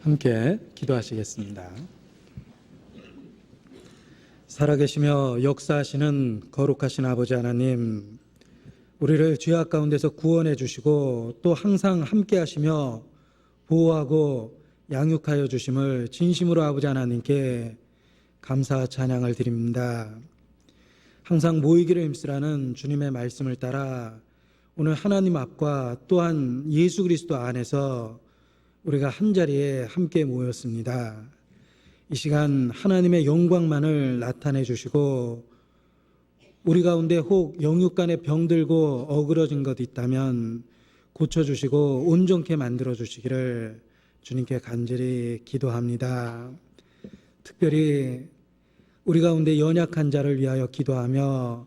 함께 기도하시겠습니다. 살아계시며 역사하시는 거룩하신 아버지 하나님, 우리를 죄악 가운데서 구원해 주시고 또 항상 함께 하시며 보호하고 양육하여 주심을 진심으로 아버지 하나님께 감사 찬양을 드립니다. 항상 모이기를 힘쓰라는 주님의 말씀을 따라 오늘 하나님 앞과 또한 예수 그리스도 안에서 우리가 한자리에 함께 모였습니다. 이 시간 하나님의 영광만을 나타내 주시고 우리 가운데 혹 영육 간에 병들고 어그러진 것 있다면 고쳐주시고 온전케 만들어 주시기를 주님께 간절히 기도합니다. 특별히 우리 가운데 연약한 자를 위하여 기도하며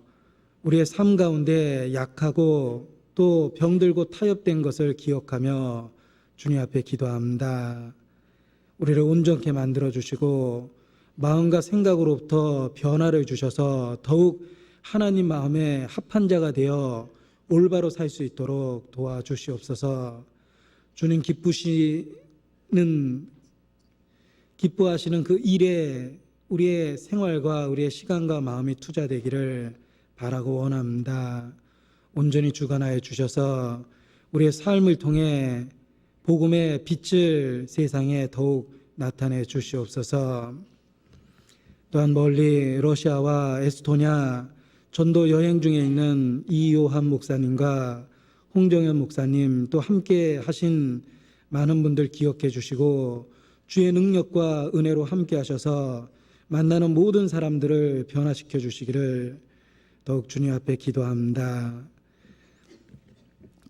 우리의 삶 가운데 약하고 또 병들고 타협된 것을 기억하며 주님 앞에 기도합니다. 우리를 온전케 만들어 주시고 마음과 생각으로부터 변화를 주셔서 더욱 하나님 마음에 합한 자가 되어 올바로 살 수 있도록 도와주시옵소서. 주님 기뻐하시는 그 일에 우리의 생활과 우리의 시간과 마음이 투자되기를 바라고 원합니다. 온전히 주관하여 주셔서 우리의 삶을 통해 복음의 빛을 세상에 더욱 나타내 주시옵소서. 또한 멀리 러시아와 에스토니아 전도 여행 중에 있는 이요한 목사님과 홍정현 목사님 또 함께 하신 많은 분들 기억해 주시고 주의 능력과 은혜로 함께 하셔서 만나는 모든 사람들을 변화시켜 주시기를 더욱 주님 앞에 기도합니다.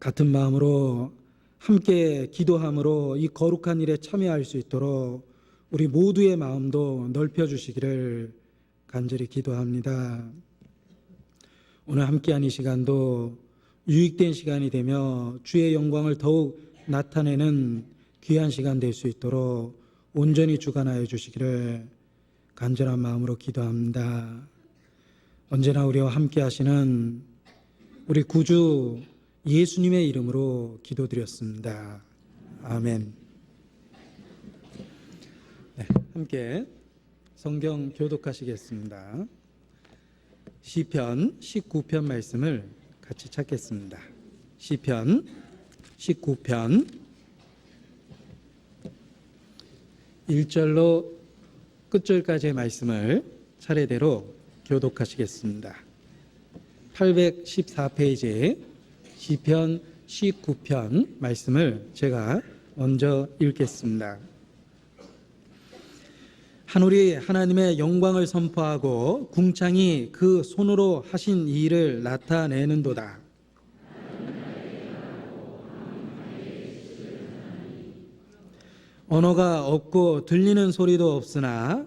같은 마음으로 함께 기도함으로 이 거룩한 일에 참여할 수 있도록 우리 모두의 마음도 넓혀 주시기를 간절히 기도합니다. 오늘 함께한 이 시간도 유익된 시간이 되며 주의 영광을 더욱 나타내는 귀한 시간 될 수 있도록 온전히 주관하여 주시기를 간절한 마음으로 기도합니다. 언제나 우리와 함께 하시는 우리 구주 예수님의 이름으로 기도드렸습니다. 아멘. 네, 함께 성경 교독하시겠습니다. 시편 19편 말씀을 같이 찾겠습니다. 시편 19편 1절로 끝절까지의 말씀을 차례대로 교독하시겠습니다. 814페이지에 시편 19편 말씀을 제가 먼저 읽겠습니다. 하늘이 하나님의 영광을 선포하고 궁창이 그 손으로 하신 일을 나타내는도다. 언어가 없고 들리는 소리도 없으나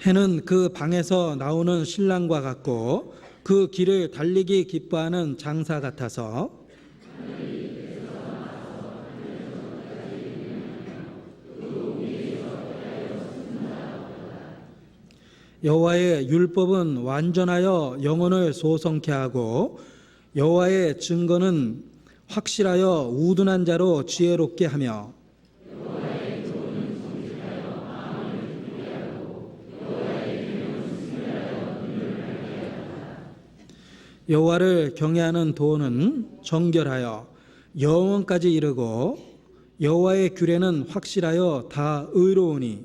해는 그 방에서 나오는 신랑과 같고 그 길을 달리기 기뻐하는 장사 같아서 여호와의 율법은 완전하여 영혼을 소성케 하고 여호와의 증거는 확실하여 우둔한 자로 지혜롭게 하며 여호와를 경외하는 도는 정결하여 영원까지 이르고 여호와의 규례는 확실하여 다 의로우니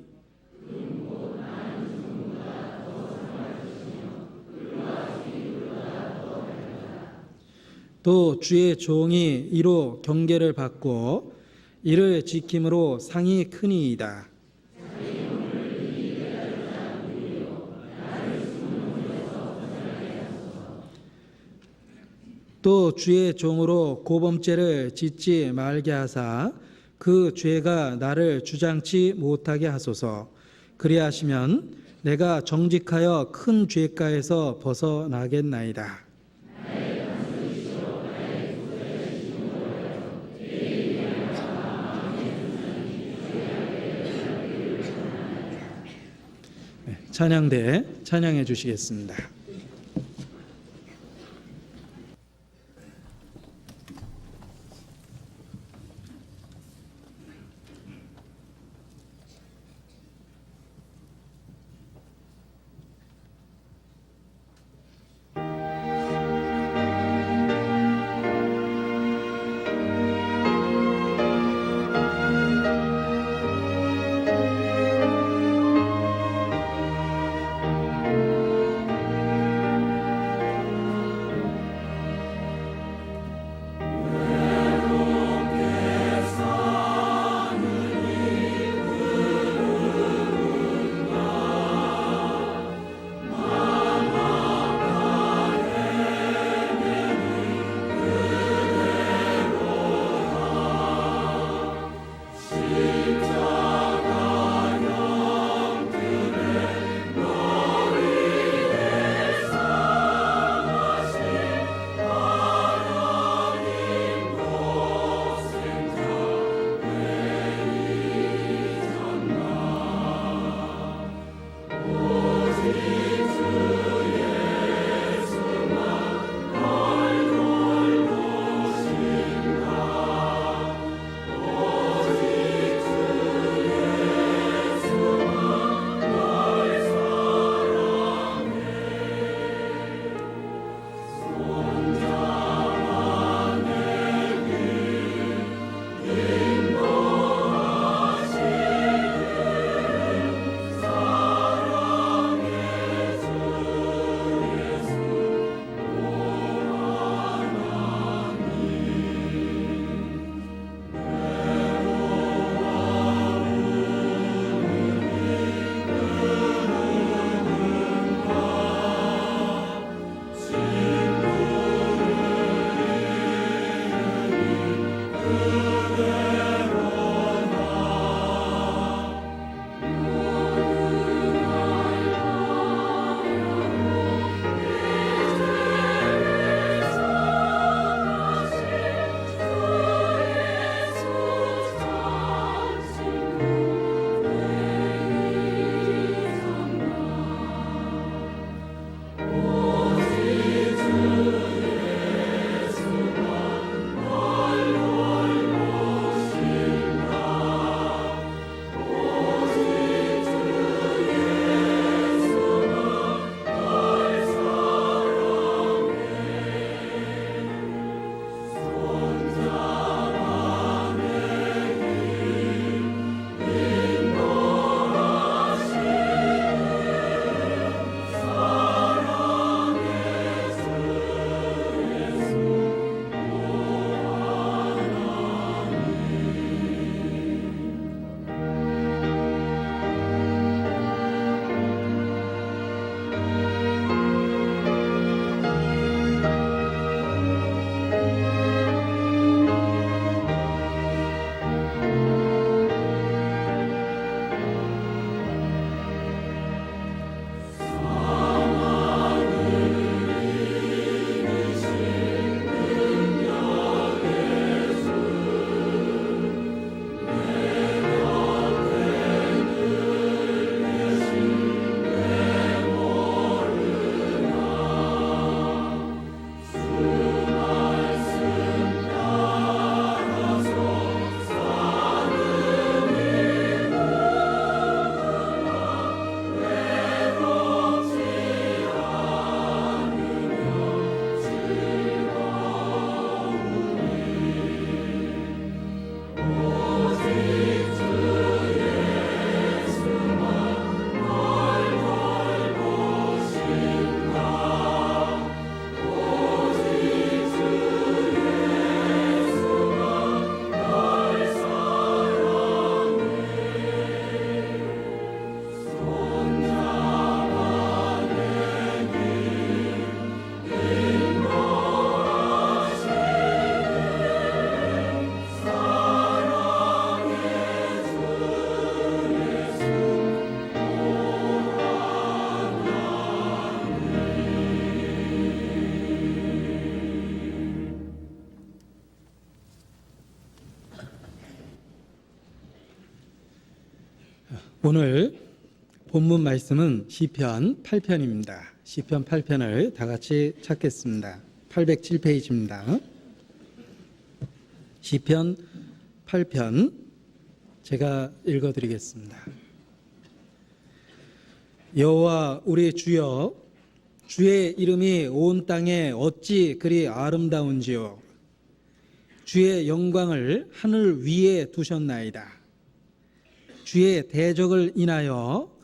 또 주의 종이 이로 경계를 받고 이를 지킴으로 상이 크니이다. 또 주의 종으로 고범죄를 짓지 말게 하사 그 죄가 나를 주장치 못하게 하소서. 그리하시면 내가 정직하여 큰 죄가에서 벗어나겠나이다. 찬양대 찬양해 주시겠습니다. 오늘 본문 말씀은 시편 8편입니다. 시편 8편을 다 같이 찾겠습니다. 807페이지입니다. 시편 8편 제가 읽어드리겠습니다. 여호와 우리 주여, 주의 이름이 온 땅에 어찌 그리 아름다운지요. 주의 영광을 하늘 위에 두셨나이다. 주의 대적을 인하여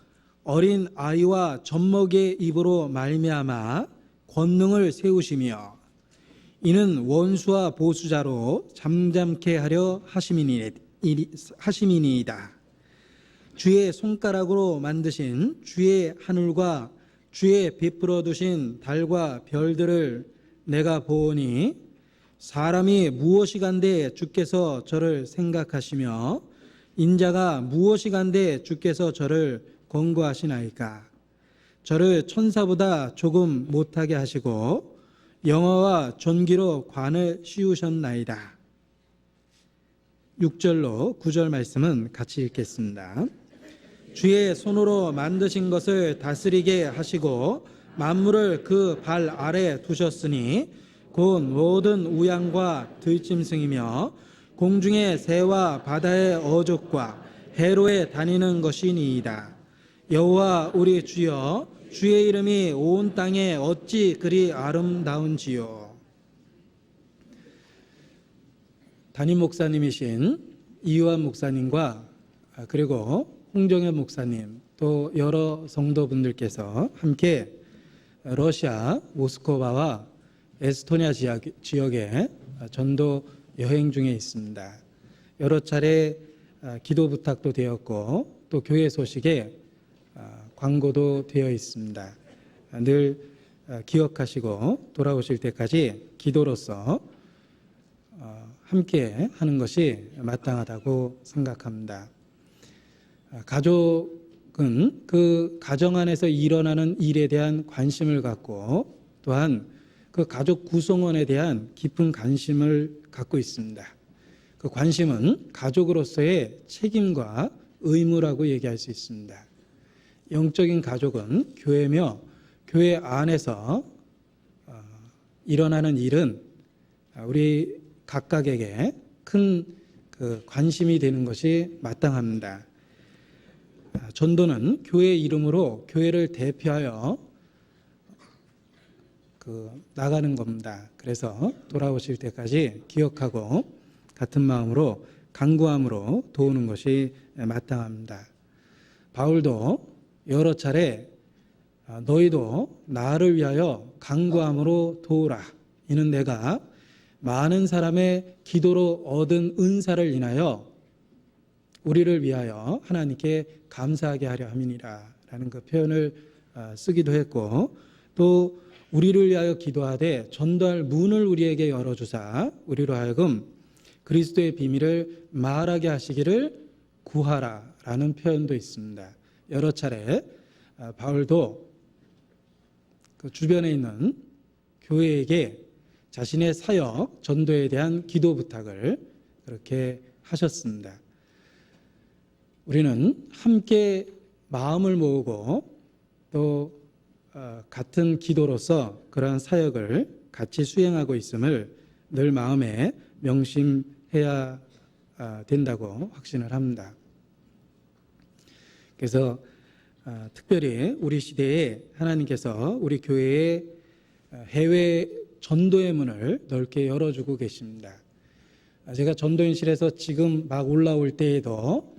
어린 아이와 젖먹이의 입으로 말미암아 권능을 세우시며 이는 원수와 보수자로 잠잠케 하려 하심이니이다. 주의 손가락으로 만드신 주의 하늘과 주의 베풀어 두신 달과 별들을 내가 보오니 사람이 무엇이간데 주께서 저를 생각하시며 인자가 무엇이간데 주께서 저를 권고하시나이까. 저를 천사보다 조금 못하게 하시고 영화와 존귀로 관을 씌우셨나이다. 6절로 9절 말씀은 같이 읽겠습니다. 주의 손으로 만드신 것을 다스리게 하시고 만물을 그 발 아래 두셨으니 곧 모든 우양과 들짐승이며 공중의 새와 바다의 어족과 해로에 다니는 것이니이다. 여호와 우리 주여, 주의 이름이 온 땅에 어찌 그리 아름다운지요. 담임 목사님이신 이유한 목사님과 그리고 홍정현 목사님 또 여러 성도분들께서 함께 러시아 모스크바와 에스토니아 지역에 전도 여행 중에 있습니다. 여러 차례 기도 부탁도 되었고 또 교회 소식에 광고도 되어 있습니다. 늘 기억하시고 돌아오실 때까지 기도로서 함께 하는 것이 마땅하다고 생각합니다. 가족은 그 가정 안에서 일어나는 일에 대한 관심을 갖고 또한 그 가족 구성원에 대한 깊은 관심을 갖고 있습니다. 그 관심은 가족으로서의 책임과 의무라고 얘기할 수 있습니다. 영적인 가족은 교회며 교회 안에서 일어나는 일은 우리 각각에게 큰 그 관심이 되는 것이 마땅합니다. 전도는 교회 이름으로 교회를 대표하여 나가는 겁니다. 그래서 돌아오실 때까지 기억하고 같은 마음으로 간구함으로 도우는 것이 마땅합니다. 바울도 여러 차례 너희도 나를 위하여 간구함으로 도우라. 이는 내가 많은 사람의 기도로 얻은 은사를 인하여 우리를 위하여 하나님께 감사하게 하려 함이니라 라는 그 표현을 쓰기도 했고 또 우리를 위하여 기도하되 전도할 문을 우리에게 열어주사 우리로 하여금 그리스도의 비밀을 말하게 하시기를 구하라 라는 표현도 있습니다. 여러 차례 바울도 그 주변에 있는 교회에게 자신의 사역, 전도에 대한 기도 부탁을 그렇게 하셨습니다. 우리는 함께 마음을 모으고 또 같은 기도로서 그러한 사역을 같이 수행하고 있음을 늘 마음에 명심해야 된다고 확신을 합니다. 그래서 특별히 우리 시대에 하나님께서 우리 교회에 해외 전도의 문을 넓게 열어주고 계십니다. 제가 전도인실에서 지금 막 올라올 때에도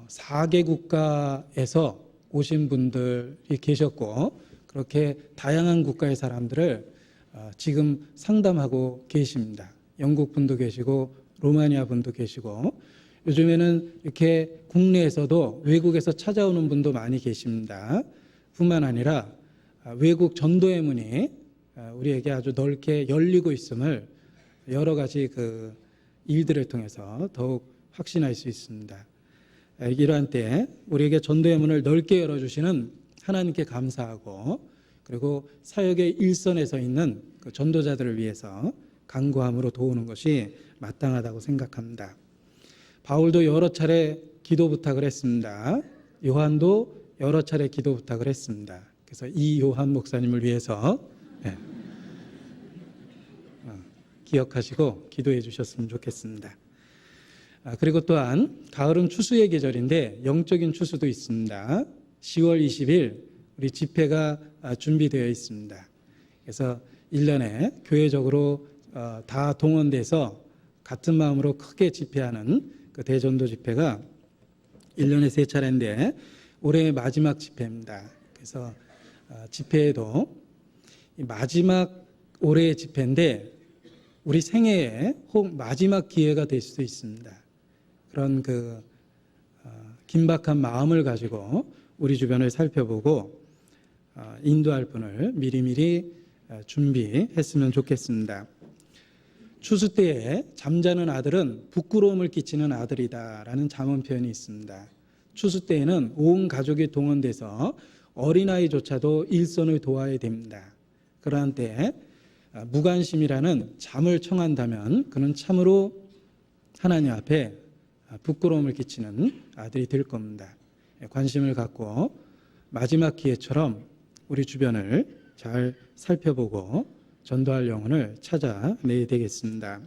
4개 국가에서 오신 분들이 계셨고 그렇게 다양한 국가의 사람들을 지금 상담하고 계십니다. 영국 분도 계시고 로마니아 분도 계시고 요즘에는 이렇게 국내에서도 외국에서 찾아오는 분도 많이 계십니다. 뿐만 아니라 외국 전도의 문이 우리에게 아주 넓게 열리고 있음을 여러 가지 그 일들을 통해서 더욱 확신할 수 있습니다. 이러한 때 우리에게 전도의 문을 넓게 열어주시는 하나님께 감사하고 그리고 사역의 일선에 서 있는 그 전도자들을 위해서 간구함으로 도우는 것이 마땅하다고 생각합니다. 바울도 여러 차례 기도 부탁을 했습니다. 요한도 여러 차례 기도 부탁을 했습니다. 그래서 이요한 목사님을 위해서 기억하시고 기도해 주셨으면 좋겠습니다. 그리고 또한 가을은 추수의 계절인데 영적인 추수도 있습니다. 10월 20일 우리 집회가 준비되어 있습니다. 그래서 1년에 교회적으로 다 동원돼서 같은 마음으로 크게 집회하는 그 대전도 집회가 1년에 3차례인데 올해의 마지막 집회입니다. 그래서 집회에도 마지막 올해의 집회인데 우리 생애에 혹 마지막 기회가 될 수도 있습니다. 그런 긴박한 마음을 가지고 우리 주변을 살펴보고 인도할 분을 미리미리 준비했으면 좋겠습니다. 추수 때에 잠자는 아들은 부끄러움을 끼치는 아들이다라는 잠언 표현이 있습니다. 추수 때에는 온 가족이 동원돼서 어린아이조차도 일손을 도와야 됩니다. 그러한 때 무관심이라는 잠을 청한다면 그는 참으로 하나님 앞에 부끄러움을 끼치는 아들이 될 겁니다. 관심을 갖고 마지막 기회처럼 우리 주변을 잘 살펴보고 전도할 영혼을 찾아내야 되겠습니다.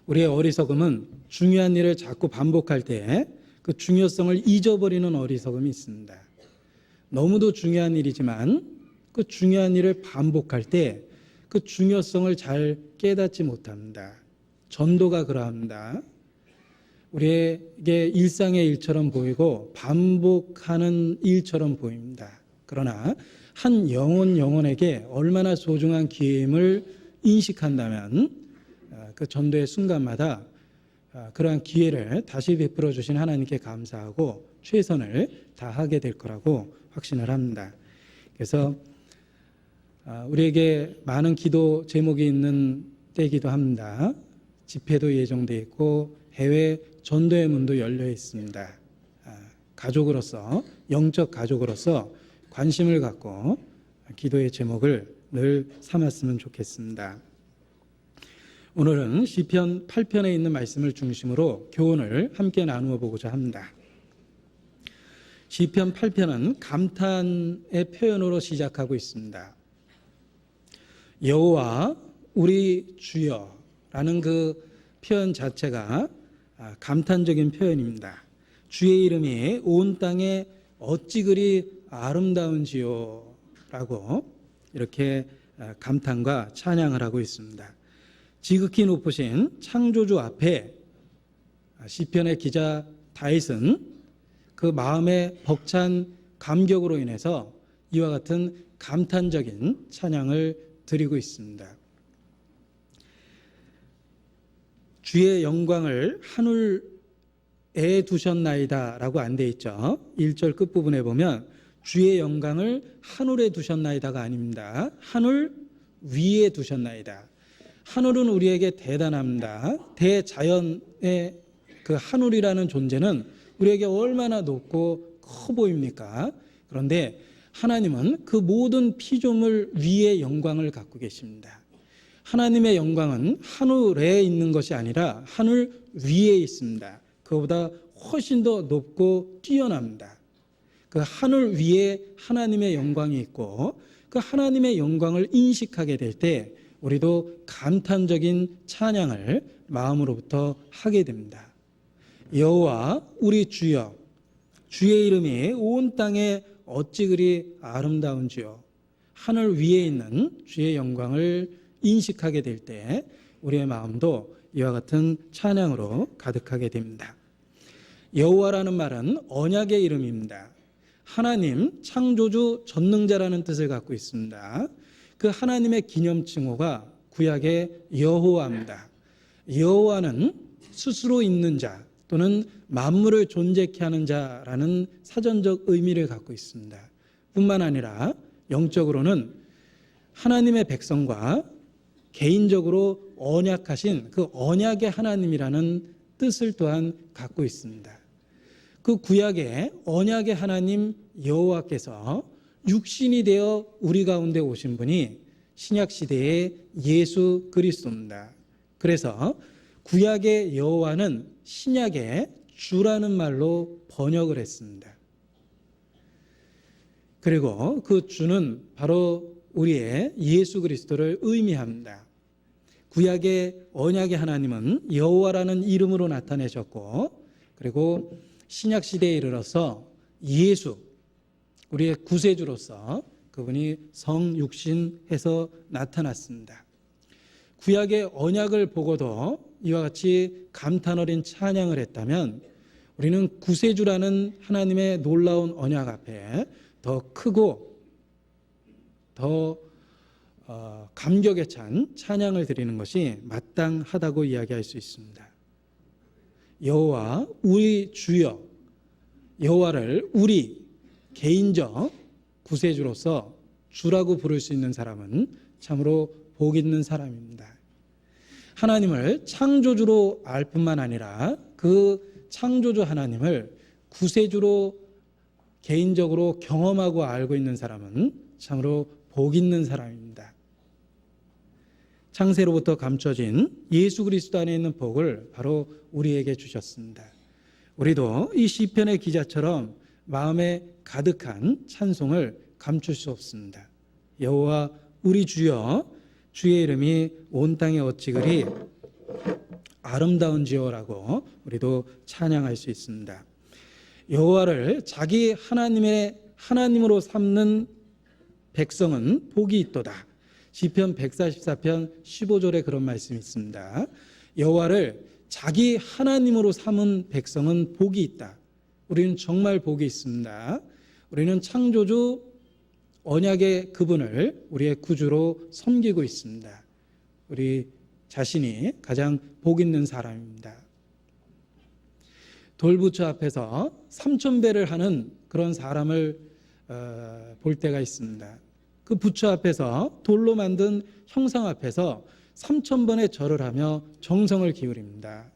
우리의 어리석음은 중요한 일을 자꾸 반복할 때 그 중요성을 잊어버리는 어리석음이 있습니다. 너무도 중요한 일이지만 그 중요한 일을 반복할 때 그 중요성을 잘 깨닫지 못합니다. 전도가 그러합니다. 우리에게 일상의 일처럼 보이고 반복하는 일처럼 보입니다. 그러나 한 영혼에게 얼마나 소중한 기회임을 인식한다면 그 전도의 순간마다 그러한 기회를 다시 베풀어 주신 하나님께 감사하고 최선을 다하게 될 거라고 확신을 합니다. 그래서 우리에게 많은 기도 제목이 있는 때이기도 합니다. 집회도 예정되어 있고 해외 전도의 문도 열려 있습니다. 가족으로서, 영적 가족으로서 관심을 갖고 기도의 제목을 늘 삼았으면 좋겠습니다. 오늘은 시편 8편에 있는 말씀을 중심으로 교훈을 함께 나누어 보고자 합니다. 시편 8편은 감탄의 표현으로 시작하고 있습니다. 여호와 우리 주여라는 그 표현 자체가 감탄적인 표현입니다. 주의 이름이 온 땅에 어찌 그리 아름다운지요 라고 이렇게 감탄과 찬양을 하고 있습니다. 지극히 높으신 창조주 앞에 시편의 기자 다윗은 그 마음의 벅찬 감격으로 인해서 이와 같은 감탄적인 찬양을 드리고 있습니다. 주의 영광을 하늘에 두셨나이다 라고 안 돼 있죠. 1절 끝부분에 보면 주의 영광을 하늘에 두셨나이다가 아닙니다. 하늘 위에 두셨나이다. 하늘은 우리에게 대단합니다. 대자연의 그 하늘이라는 존재는 우리에게 얼마나 높고 커 보입니까? 그런데 하나님은 그 모든 피조물 위에 영광을 갖고 계십니다. 하나님의 영광은 하늘에 있는 것이 아니라 하늘 위에 있습니다. 그보다 훨씬 더 높고 뛰어납니다. 그 하늘 위에 하나님의 영광이 있고 그 하나님의 영광을 인식하게 될 때 우리도 감탄적인 찬양을 마음으로부터 하게 됩니다. 여호와 우리 주여, 주의 이름이 온 땅에 어찌 그리 아름다운지요. 하늘 위에 있는 주의 영광을 인식하게 될 때 우리의 마음도 이와 같은 찬양으로 가득하게 됩니다. 여호와라는 말은 언약의 이름입니다. 하나님, 창조주, 전능자라는 뜻을 갖고 있습니다. 그 하나님의 기념칭호가 구약의 여호와입니다. 여호와는 스스로 있는 자 또는 만물을 존재케 하는 자라는 사전적 의미를 갖고 있습니다. 뿐만 아니라 영적으로는 하나님의 백성과 개인적으로 언약하신 그 언약의 하나님이라는 뜻을 또한 갖고 있습니다. 그 구약의 언약의 하나님 여호와께서 육신이 되어 우리 가운데 오신 분이 신약 시대의 예수 그리스도입니다. 그래서 구약의 여호와는 신약의 주라는 말로 번역을 했습니다. 그리고 그 주는 바로 우리의 예수 그리스도를 의미합니다. 구약의 언약의 하나님은 여호와라는 이름으로 나타내셨고, 그리고 신약 시대에 이르러서 예수, 우리의 구세주로서 그분이 성육신해서 나타났습니다. 구약의 언약을 보고도 이와 같이 감탄 어린 찬양을 했다면, 우리는 구세주라는 하나님의 놀라운 언약 앞에 더 크고 더 감격에 찬 찬양을 드리는 것이 마땅하다고 이야기할 수 있습니다. 여호와 우리 주여, 여호와를 우리 개인적 구세주로서 주라고 부를 수 있는 사람은 참으로 복 있는 사람입니다. 하나님을 창조주로 알 뿐만 아니라 그 창조주 하나님을 구세주로 개인적으로 경험하고 알고 있는 사람은 참으로 복 있는 사람입니다. 창세로부터 감춰진 예수 그리스도 안에 있는 복을 바로 우리에게 주셨습니다. 우리도 이 시편의 기자처럼 마음에 가득한 찬송을 감출 수 없습니다. 여호와 우리 주여, 주의 이름이 온 땅에 어찌 그리 아름다운지요라고 우리도 찬양할 수 있습니다. 여호와를 자기 하나님으로 삼는 백성은 복이 있도다. 시편 144편 15절에 그런 말씀이 있습니다. 여호와를 자기 하나님으로 삼은 백성은 복이 있다. 우리는 정말 복이 있습니다. 우리는 창조주 언약의 그분을 우리의 구주로 섬기고 있습니다. 우리 자신이 가장 복 있는 사람입니다. 돌부처 앞에서 3,000배를 하는 그런 사람을 볼 때가 있습니다. 그 부처 앞에서 돌로 만든 형상 앞에서 3,000번의 절을 하며 정성을 기울입니다.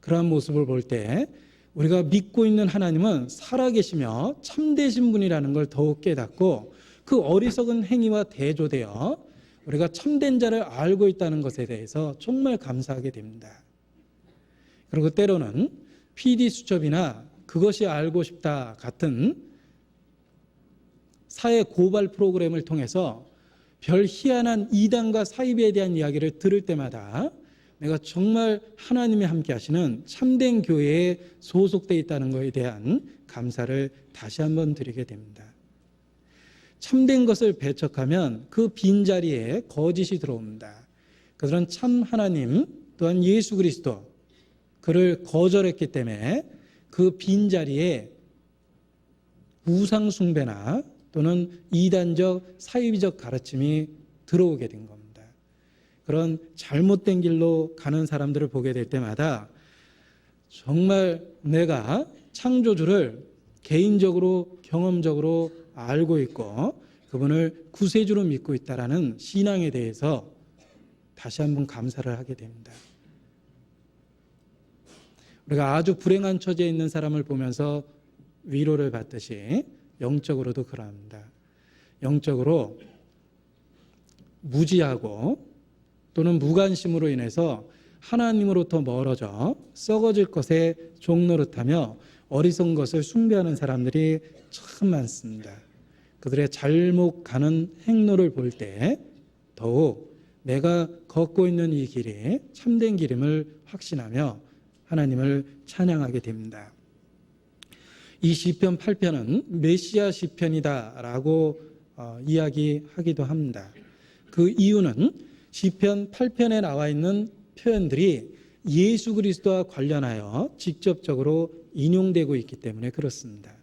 그러한 모습을 볼 때 우리가 믿고 있는 하나님은 살아계시며 참되신 분이라는 걸 더욱 깨닫고, 그 어리석은 행위와 대조되어 우리가 참된 자를 알고 있다는 것에 대해서 정말 감사하게 됩니다. 그리고 때로는 PD수첩이나 그것이 알고 싶다 같은 사회 고발 프로그램을 통해서 별 희한한 이단과 사이비에 대한 이야기를 들을 때마다 내가 정말 하나님이 함께 하시는 참된 교회에 소속되어 있다는 것에 대한 감사를 다시 한번 드리게 됩니다. 참된 것을 배척하면 그 빈자리에 거짓이 들어옵니다. 그들은 참 하나님 또한 예수 그리스도, 그를 거절했기 때문에 그 빈자리에 우상 숭배나 또는 이단적 사이비적 가르침이 들어오게 된 겁니다. 그런 잘못된 길로 가는 사람들을 보게 될 때마다 정말 내가 창조주를 개인적으로 경험적으로 알고 있고 그분을 구세주로 믿고 있다라는 신앙에 대해서 다시 한번 감사를 하게 됩니다. 우리가 아주 불행한 처지에 있는 사람을 보면서 위로를 받듯이 영적으로도 그러합니다. 영적으로 무지하고 또는 무관심으로 인해서 하나님으로부터 멀어져 썩어질 것에 종노릇하며 어리석은 것을 숭배하는 사람들이 참 많습니다. 그들의 잘못 가는 행로를 볼 때 더욱 내가 걷고 있는 이 길이 참된 길임을 확신하며 하나님을 찬양하게 됩니다. 이 시편 8편은 메시아 시편이다라고 이야기하기도 합니다. 그 이유는 시편 8편에 나와 있는 표현들이 예수 그리스도와 관련하여 직접적으로 인용되고 있기 때문에 그렇습니다.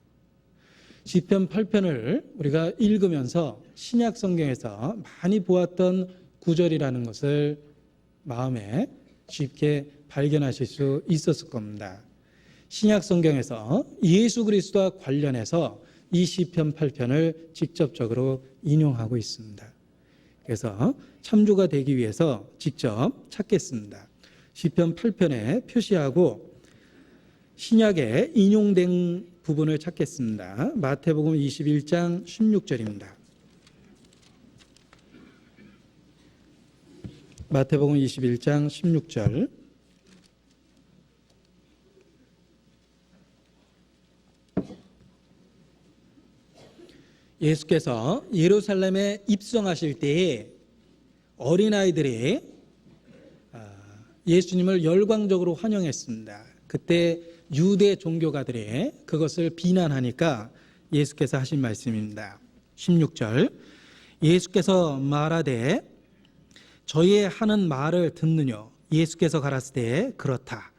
시편 8편을 우리가 읽으면서 신약 성경에서 많이 보았던 구절이라는 것을 마음에 쉽게 발견하실 수 있었을 겁니다. 신약 성경에서 예수 그리스도와 관련해서 이 시편 8편을 직접적으로 인용하고 있습니다. 그래서 참조가 되기 위해서 직접 찾겠습니다. 시편 8편에 표시하고 신약에 인용된 부분을 찾겠습니다. 마태복음 21장 16절입니다. 마태복음 21장 16절. 예수께서 예루살렘에 입성하실 때에 어린아이들이 예수님을 열광적으로 환영했습니다. 그때 유대 종교가들이 그것을 비난하니까 예수께서 하신 말씀입니다. 16절, 예수께서 말하되 저희의 하는 말을 듣느뇨. 예수께서 가라사대 그렇다.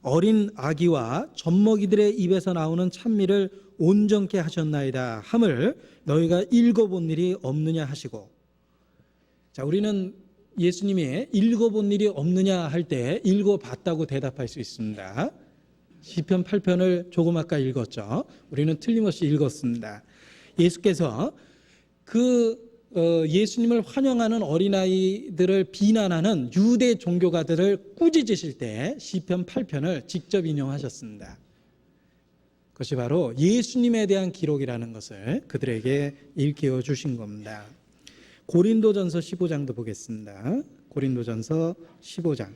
어린 아기와 젖먹이들의 입에서 나오는 찬미를 온전케 하셨나이다 함을 너희가 읽어본 일이 없느냐 하시고. 자, 우리는 예수님이 읽어본 일이 없느냐 할 때 읽어봤다고 대답할 수 있습니다. 시편 8편을 조금 아까 읽었죠. 우리는 틀림없이 읽었습니다. 예수께서 예수님을 환영하는 어린아이들을 비난하는 유대 종교가들을 꾸짖으실 때 시편 8편을 직접 인용하셨습니다. 그것이 바로 예수님에 대한 기록이라는 것을 그들에게 일깨워 주신 겁니다. 고린도전서 15장도 보겠습니다. 고린도전서 15장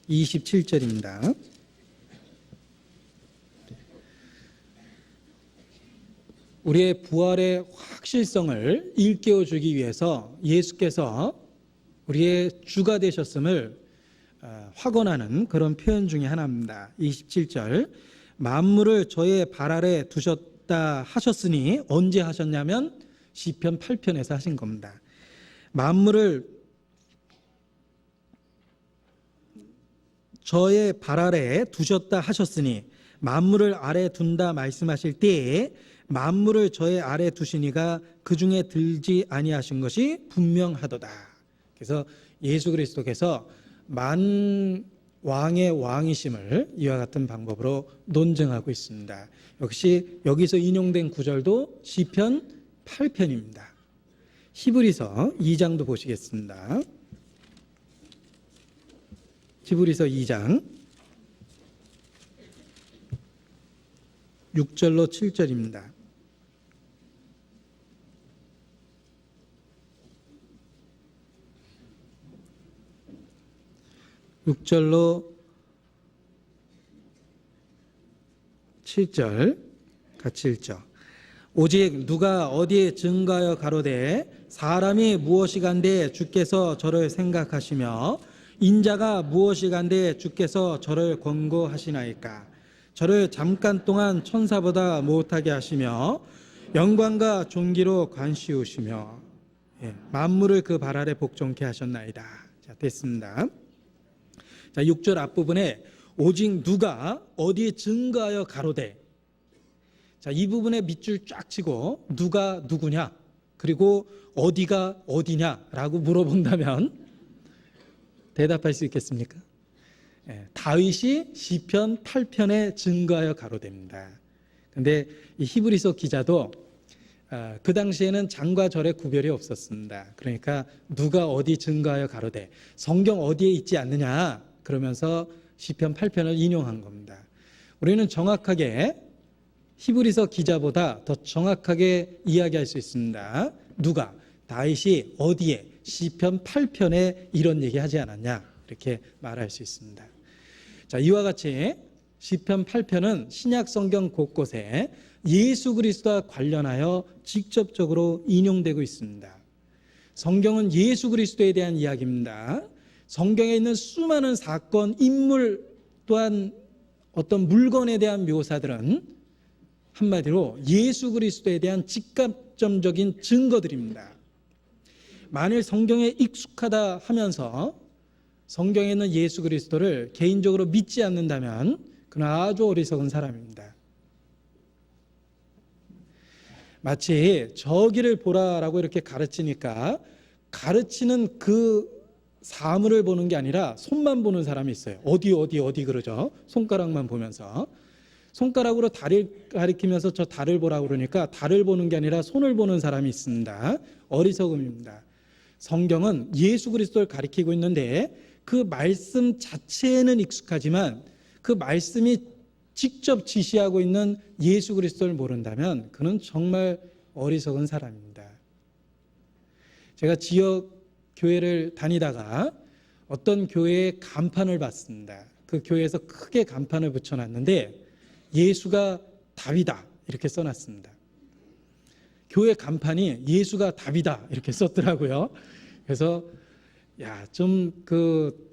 27절입니다. 우리의 부활의 확실성을 일깨워 주기 위해서 예수께서 우리의 주가 되셨음을 확언하는 그런 표현 중에 하나입니다. 27절, 만물을 저의 발 아래 두셨다 하셨으니 언제 하셨냐면 시편 8편에서 하신 겁니다. 만물을 저의 발 아래 두셨다 하셨으니, 만물을 아래 둔다 말씀하실 때에 만물을 저의 아래 두시니가 그 중에 들지 아니하신 것이 분명하도다. 그래서 예수 그리스도께서 만왕의 왕이심을 이와 같은 방법으로 논증하고 있습니다. 역시 여기서 인용된 구절도 시편 8편입니다. 히브리서 2장도 보시겠습니다. 히브리서 2장 6절로 7절입니다. (6절로 7절) 같이 읽죠. 오직 누가 어디에 증가하여 가로되 사람이 무엇이간데 주께서 저를 생각하시며 인자가 무엇이간데 주께서 저를 권고하시나이까. 저를 잠깐 동안 천사보다 못하게 하시며 영광과 존귀로 관시우시며 만물을 그 발 아래 복종케 하셨나이다. 자, 됐습니다. 자, 6절 앞부분에 오직 누가 어디에 증거하여 가로되, 자, 이 부분에 밑줄 쫙 치고 누가 누구냐 그리고 어디가 어디냐라고 물어본다면 대답할 수 있겠습니까? 다윗이 시편 8편에 증거하여 가로됩니다. 그런데 이 히브리서 기자도 그 당시에는 장과 절의 구별이 없었습니다. 그러니까 누가 어디 증거하여 가로되 성경 어디에 있지 않느냐 그러면서 시편 8편을 인용한 겁니다. 우리는 정확하게 히브리서 기자보다 더 정확하게 이야기할 수 있습니다. 누가 다윗이 어디에 시편 8편에 이런 얘기하지 않았냐 이렇게 말할 수 있습니다. 자, 이와 같이 시편 8편은 신약 성경 곳곳에 예수 그리스도와 관련하여 직접적으로 인용되고 있습니다. 성경은 예수 그리스도에 대한 이야기입니다. 성경에 있는 수많은 사건, 인물 또한 어떤 물건에 대한 묘사들은 한마디로 예수 그리스도에 대한 직접적인 증거들입니다. 만일 성경에 익숙하다 하면서 성경에 있는 예수 그리스도를 개인적으로 믿지 않는다면 그는 아주 어리석은 사람입니다. 마치 저기를 보라라고 이렇게 가르치니까 가르치는 그 사물을 보는 게 아니라 손만 보는 사람이 있어요. 어디 그러죠. 손가락만 보면서. 손가락으로 달을 가리키면서 저 달을 보라고 그러니까 달을 보는 게 아니라 손을 보는 사람이 있습니다. 어리석음입니다. 성경은 예수 그리스도를 가리키고 있는데 그 말씀 자체에는 익숙하지만 그 말씀이 직접 지시하고 있는 예수 그리스도를 모른다면 그는 정말 어리석은 사람입니다. 제가 지역 교회를 다니다가 어떤 교회에 간판을 봤습니다. 그 교회에서 크게 간판을 붙여놨는데 예수가 답이다 이렇게 써놨습니다. 교회 간판이 예수가 답이다 이렇게 썼더라고요. 그래서 좀 그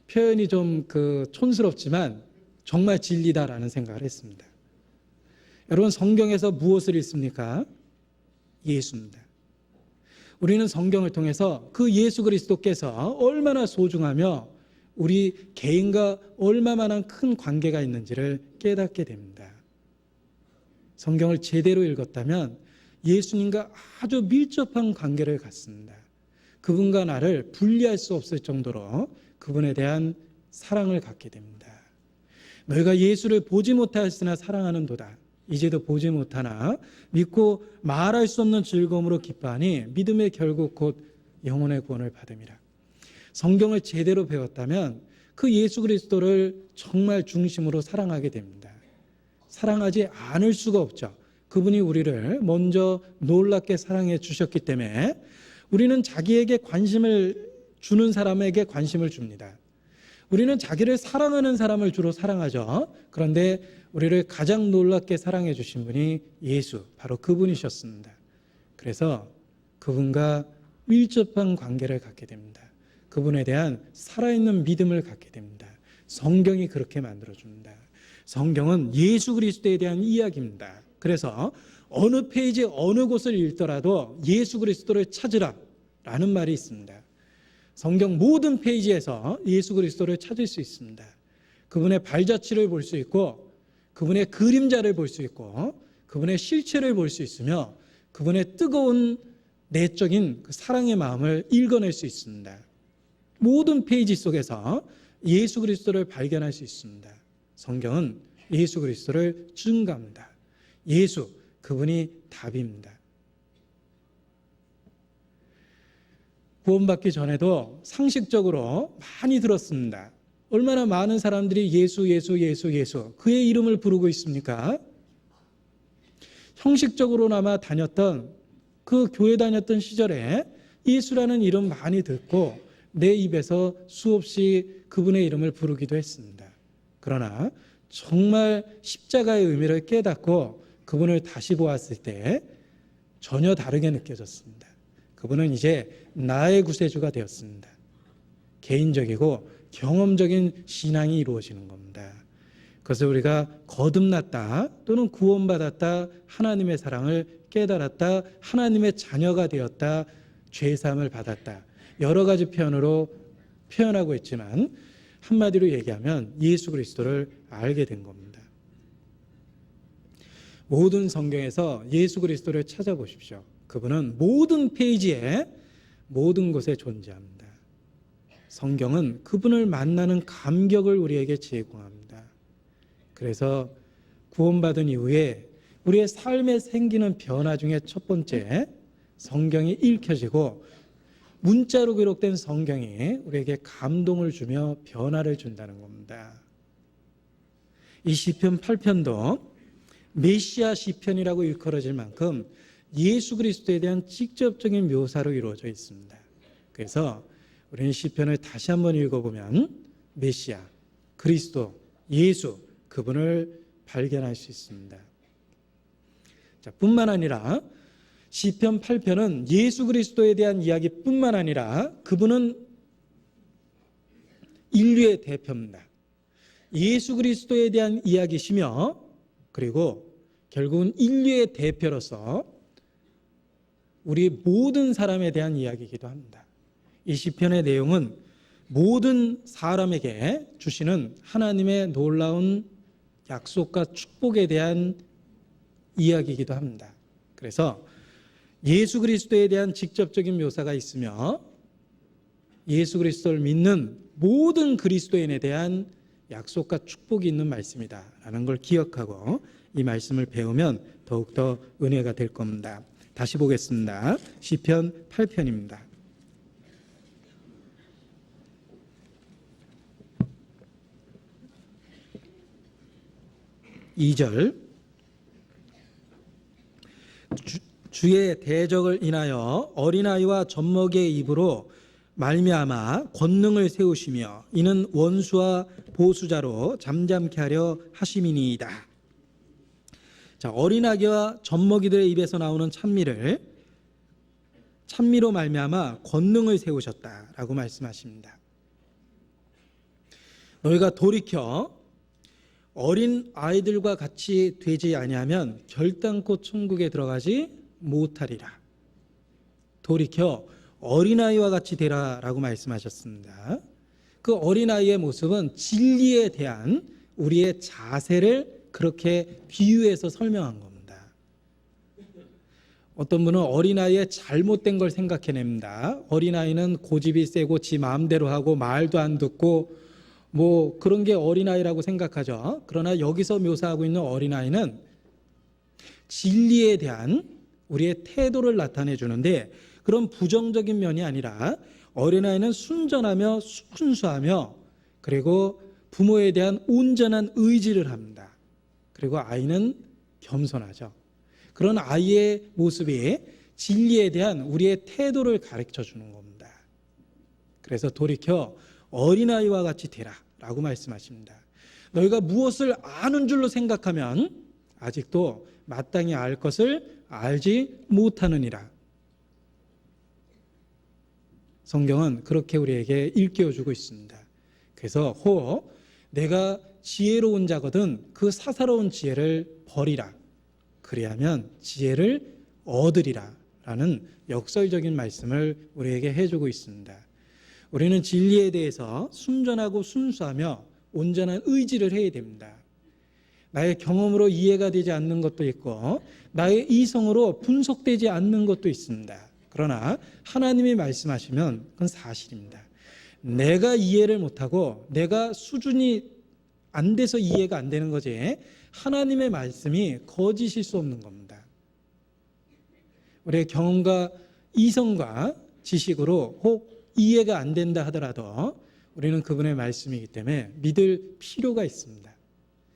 표현이 좀 그 촌스럽지만 정말 진리다라는 생각을 했습니다. 여러분, 성경에서 무엇을 읽습니까? 예수입니다. 우리는 성경을 통해서 그 예수 그리스도께서 얼마나 소중하며 우리 개인과 얼마만한 큰 관계가 있는지를 깨닫게 됩니다. 성경을 제대로 읽었다면 예수님과 아주 밀접한 관계를 갖습니다. 그분과 나를 분리할 수 없을 정도로 그분에 대한 사랑을 갖게 됩니다. 너희가 예수를 보지 못하였으나 사랑하는도다. 이제도 보지 못하나 믿고 말할 수 없는 즐거움으로 기뻐하니 믿음의 결국 곧 영혼의 구원을 받음이라. 성경을 제대로 배웠다면 그 예수 그리스도를 정말 중심으로 사랑하게 됩니다. 사랑하지 않을 수가 없죠. 그분이 우리를 먼저 놀랍게 사랑해 주셨기 때문에 우리는 자기에게 관심을 주는 사람에게 관심을 줍니다. 우리는 자기를 사랑하는 사람을 주로 사랑하죠. 그런데 우리를 가장 놀랍게 사랑해 주신 분이 예수, 바로 그분이셨습니다. 그래서 그분과 밀접한 관계를 갖게 됩니다. 그분에 대한 살아있는 믿음을 갖게 됩니다. 성경이 그렇게 만들어줍니다. 성경은 예수 그리스도에 대한 이야기입니다. 그래서 어느 페이지 어느 곳을 읽더라도 예수 그리스도를 찾으라 라는 말이 있습니다. 성경 모든 페이지에서 예수 그리스도를 찾을 수 있습니다. 그분의 발자취를 볼 수 있고 그분의 그림자를 볼 수 있고 그분의 실체를 볼 수 있으며 그분의 뜨거운 내적인 그 사랑의 마음을 읽어낼 수 있습니다. 모든 페이지 속에서 예수 그리스도를 발견할 수 있습니다. 성경은 예수 그리스도를 증거합니다. 예수, 그분이 답입니다. 구원받기 전에도 상식적으로 많이 들었습니다. 얼마나 많은 사람들이 예수, 예수, 예수, 예수 그의 이름을 부르고 있습니까? 형식적으로나마 다녔던 그 교회 다녔던 시절에 예수라는 이름 많이 듣고 내 입에서 수없이 그분의 이름을 부르기도 했습니다. 그러나 정말 십자가의 의미를 깨닫고 그분을 다시 보았을 때 전혀 다르게 느껴졌습니다. 그분은 이제 나의 구세주가 되었습니다. 개인적이고 경험적인 신앙이 이루어지는 겁니다. 그래서 우리가 거듭났다 또는 구원받았다, 하나님의 사랑을 깨달았다, 하나님의 자녀가 되었다, 죄사함을 받았다, 여러 가지 표현으로 표현하고 있지만 한마디로 얘기하면 예수 그리스도를 알게 된 겁니다. 모든 성경에서 예수 그리스도를 찾아보십시오. 그분은 모든 페이지에 모든 곳에 존재합니다. 성경은 그분을 만나는 감격을 우리에게 제공합니다. 그래서 구원받은 이후에 우리의 삶에 생기는 변화 중에 첫 번째, 성경이 읽혀지고 문자로 기록된 성경이 우리에게 감동을 주며 변화를 준다는 겁니다. 이 시편 8편도 메시아 시편이라고 일컬어질 만큼 예수 그리스도에 대한 직접적인 묘사로 이루어져 있습니다. 그래서 우리는 시편을 다시 한번 읽어보면 메시아, 그리스도, 예수, 그분을 발견할 수 있습니다. 자, 뿐만 아니라 시편 8편은 예수 그리스도에 대한 이야기뿐만 아니라 그분은 인류의 대표입니다. 예수 그리스도에 대한 이야기시며 그리고 결국은 인류의 대표로서 우리 모든 사람에 대한 이야기이기도 합니다. 이 시편의 내용은 모든 사람에게 주시는 하나님의 놀라운 약속과 축복에 대한 이야기이기도 합니다. 그래서 예수 그리스도에 대한 직접적인 묘사가 있으며 예수 그리스도를 믿는 모든 그리스도인에 대한 약속과 축복이 있는 말씀이다 라는 걸 기억하고 이 말씀을 배우면 더욱더 은혜가 될 겁니다. 다시 보겠습니다. 시편 8편입니다. (2절) 주의 대적을 인하여 어린아이와 젖먹이의 입으로 말미암아 권능을 세우시며 이는 원수와 보수자로 잠잠케 하려 하심이니이다. 자, 어린아기와 젖먹이들의 입에서 나오는 찬미로 말미암아 권능을 세우셨다라고 말씀하십니다. 너희가 돌이켜 어린 아이들과 같이 되지 아니하면 결단코 천국에 들어가지 못하리라. 돌이켜 어린아이와 같이 되라라고 말씀하셨습니다. 그 어린아이의 모습은 진리에 대한 우리의 자세를 그렇게 비유해서 설명한 겁니다. 어떤 분은 어린아이의 잘못된 걸 생각해냅니다. 어린아이는 고집이 세고 지 마음대로 하고 말도 안 듣고 뭐 그런 게 어린아이라고 생각하죠. 그러나 여기서 묘사하고 있는 어린아이는 진리에 대한 우리의 태도를 나타내 주는데, 그런 부정적인 면이 아니라 어린아이는 순전하며 순수하며 그리고 부모에 대한 온전한 의지를 합니다. 그리고 아이는 겸손하죠. 그런 아이의 모습이 진리에 대한 우리의 태도를 가르쳐 주는 겁니다. 그래서 돌이켜 어린아이와 같이 되라 라고 말씀하십니다. 너희가 무엇을 아는 줄로 생각하면 아직도 마땅히 알 것을 알지 못하느니라. 성경은 그렇게 우리에게 일깨워주고 있습니다. 그래서 내가 지혜로운 자거든 그 사사로운 지혜를 버리라. 그리하면 지혜를 얻으리라 라는 역설적인 말씀을 우리에게 해주고 있습니다. 우리는 진리에 대해서 순전하고 순수하며 온전한 의지를 해야 됩니다. 나의 경험으로 이해가 되지 않는 것도 있고 나의 이성으로 분석되지 않는 것도 있습니다. 그러나 하나님이 말씀하시면 그건 사실입니다. 내가 이해를 못하고 내가 수준이 안 돼서 이해가 안 되는 거지 하나님의 말씀이 거짓일 수 없는 겁니다. 우리의 경험과 이성과 지식으로 혹 이해가 안 된다 하더라도 우리는 그분의 말씀이기 때문에 믿을 필요가 있습니다.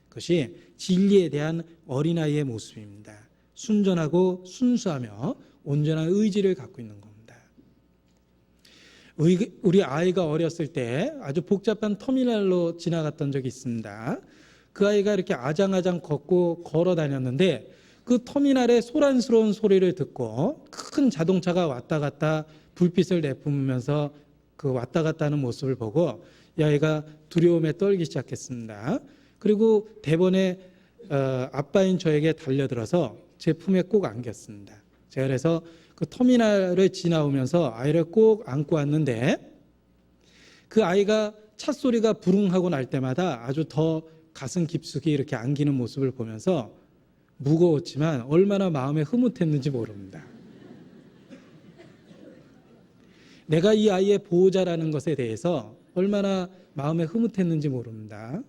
그것이 진리에 대한 어린아이의 모습입니다. 순전하고 순수하며 온전한 의지를 갖고 있는 겁니다. 우리 아이가 어렸을 때 아주 복잡한 터미널로 지나갔던 적이 있습니다. 그 아이가 이렇게 아장아장 걷고 걸어 다녔는데 그 터미널의 소란스러운 소리를 듣고 큰 자동차가 왔다 갔다 불빛을 내뿜으면서 그 왔다 갔다 하는 모습을 보고 이 아이가 두려움에 떨기 시작했습니다. 그리고 대번에 아빠인 저에게 달려들어서 제 품에 꼭 안겼습니다. 제가 그래서 그 터미널을 지나오면서 아이를 꼭 안고 왔는데 그 아이가 차 소리가 부릉하고 날 때마다 아주 더 가슴 깊숙이 이렇게 안기는 모습을 보면서 무거웠지만 얼마나 마음에 흐뭇했는지 모릅니다. 내가 이 아이의 보호자라는 것에 대해서 얼마나 마음에 흐뭇했는지 모릅니다.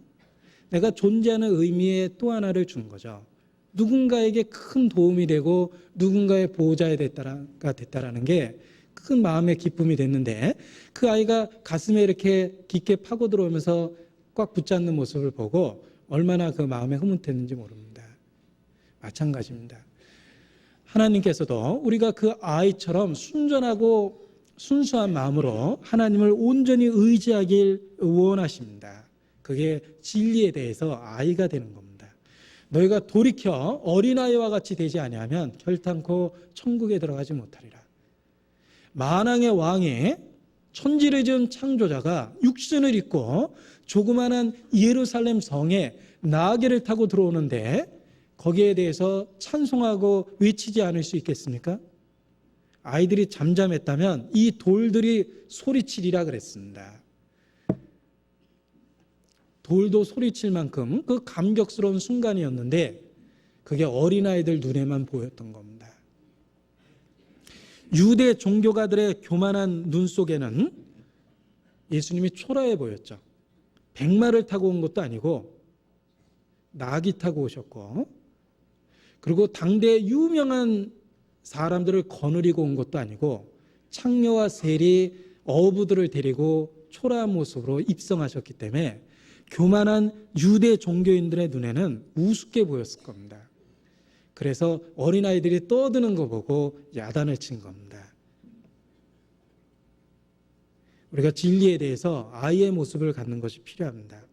내가 존재하는 의미의 또 하나를 준 거죠. 누군가에게 큰 도움이 되고 누군가의 보호자가 됐다라는 게 큰 마음의 기쁨이 됐는데 그 아이가 가슴에 이렇게 깊게 파고 들어오면서 꽉 붙잡는 모습을 보고 얼마나 그 마음에 흐뭇했는지 모릅니다. 마찬가지입니다. 하나님께서도 우리가 그 아이처럼 순전하고 순수한 마음으로 하나님을 온전히 의지하길 원하십니다. 그게 진리에 대해서 아이가 되는 겁니다. 너희가 돌이켜 어린아이와 같이 되지 아니하면 결단코 천국에 들어가지 못하리라. 만왕의 왕이 천지를 지은 창조자가 육신을 입고 조그마한 예루살렘 성에 나귀를 타고 들어오는데 거기에 대해서 찬송하고 외치지 않을 수 있겠습니까? 아이들이 잠잠했다면 이 돌들이 소리치리라 그랬습니다. 돌도 소리칠 만큼 그 감격스러운 순간이었는데 그게 어린아이들 눈에만 보였던 겁니다. 유대 종교가들의 교만한 눈 속에는 예수님이 초라해 보였죠. 백마를 타고 온 것도 아니고 나귀 타고 오셨고 그리고 당대 유명한 사람들을 거느리고 온 것도 아니고 창녀와 세리, 어부들을 데리고 초라한 모습으로 입성하셨기 때문에 교만한 유대 종교인들의 눈에는 우습게 보였을 겁니다. 그래서 어린아이들이 떠드는 거 보고 야단을 친 겁니다. 우리가 진리에 대해서 아이의 모습을 갖는 것이 필요합니다.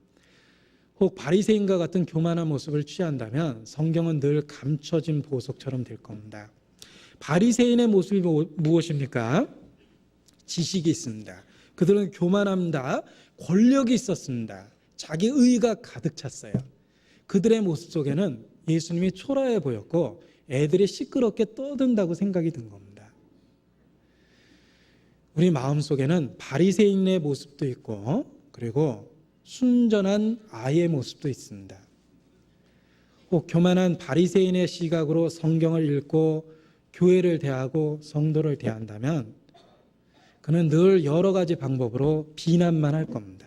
혹 바리새인과 같은 교만한 모습을 취한다면 성경은 늘 감춰진 보석처럼 될 겁니다. 바리새인의 모습이 무엇입니까? 지식이 있습니다. 그들은 교만합니다. 권력이 있었습니다. 자기 의의가 가득 찼어요. 그들의 모습 속에는 예수님이 초라해 보였고 애들이 시끄럽게 떠든다고 생각이 든 겁니다. 우리 마음속에는 바리새인의 모습도 있고 그리고 순전한 아이의 모습도 있습니다. 혹 교만한 바리새인의 시각으로 성경을 읽고 교회를 대하고 성도를 대한다면 그는 늘 여러 가지 방법으로 비난만 할 겁니다.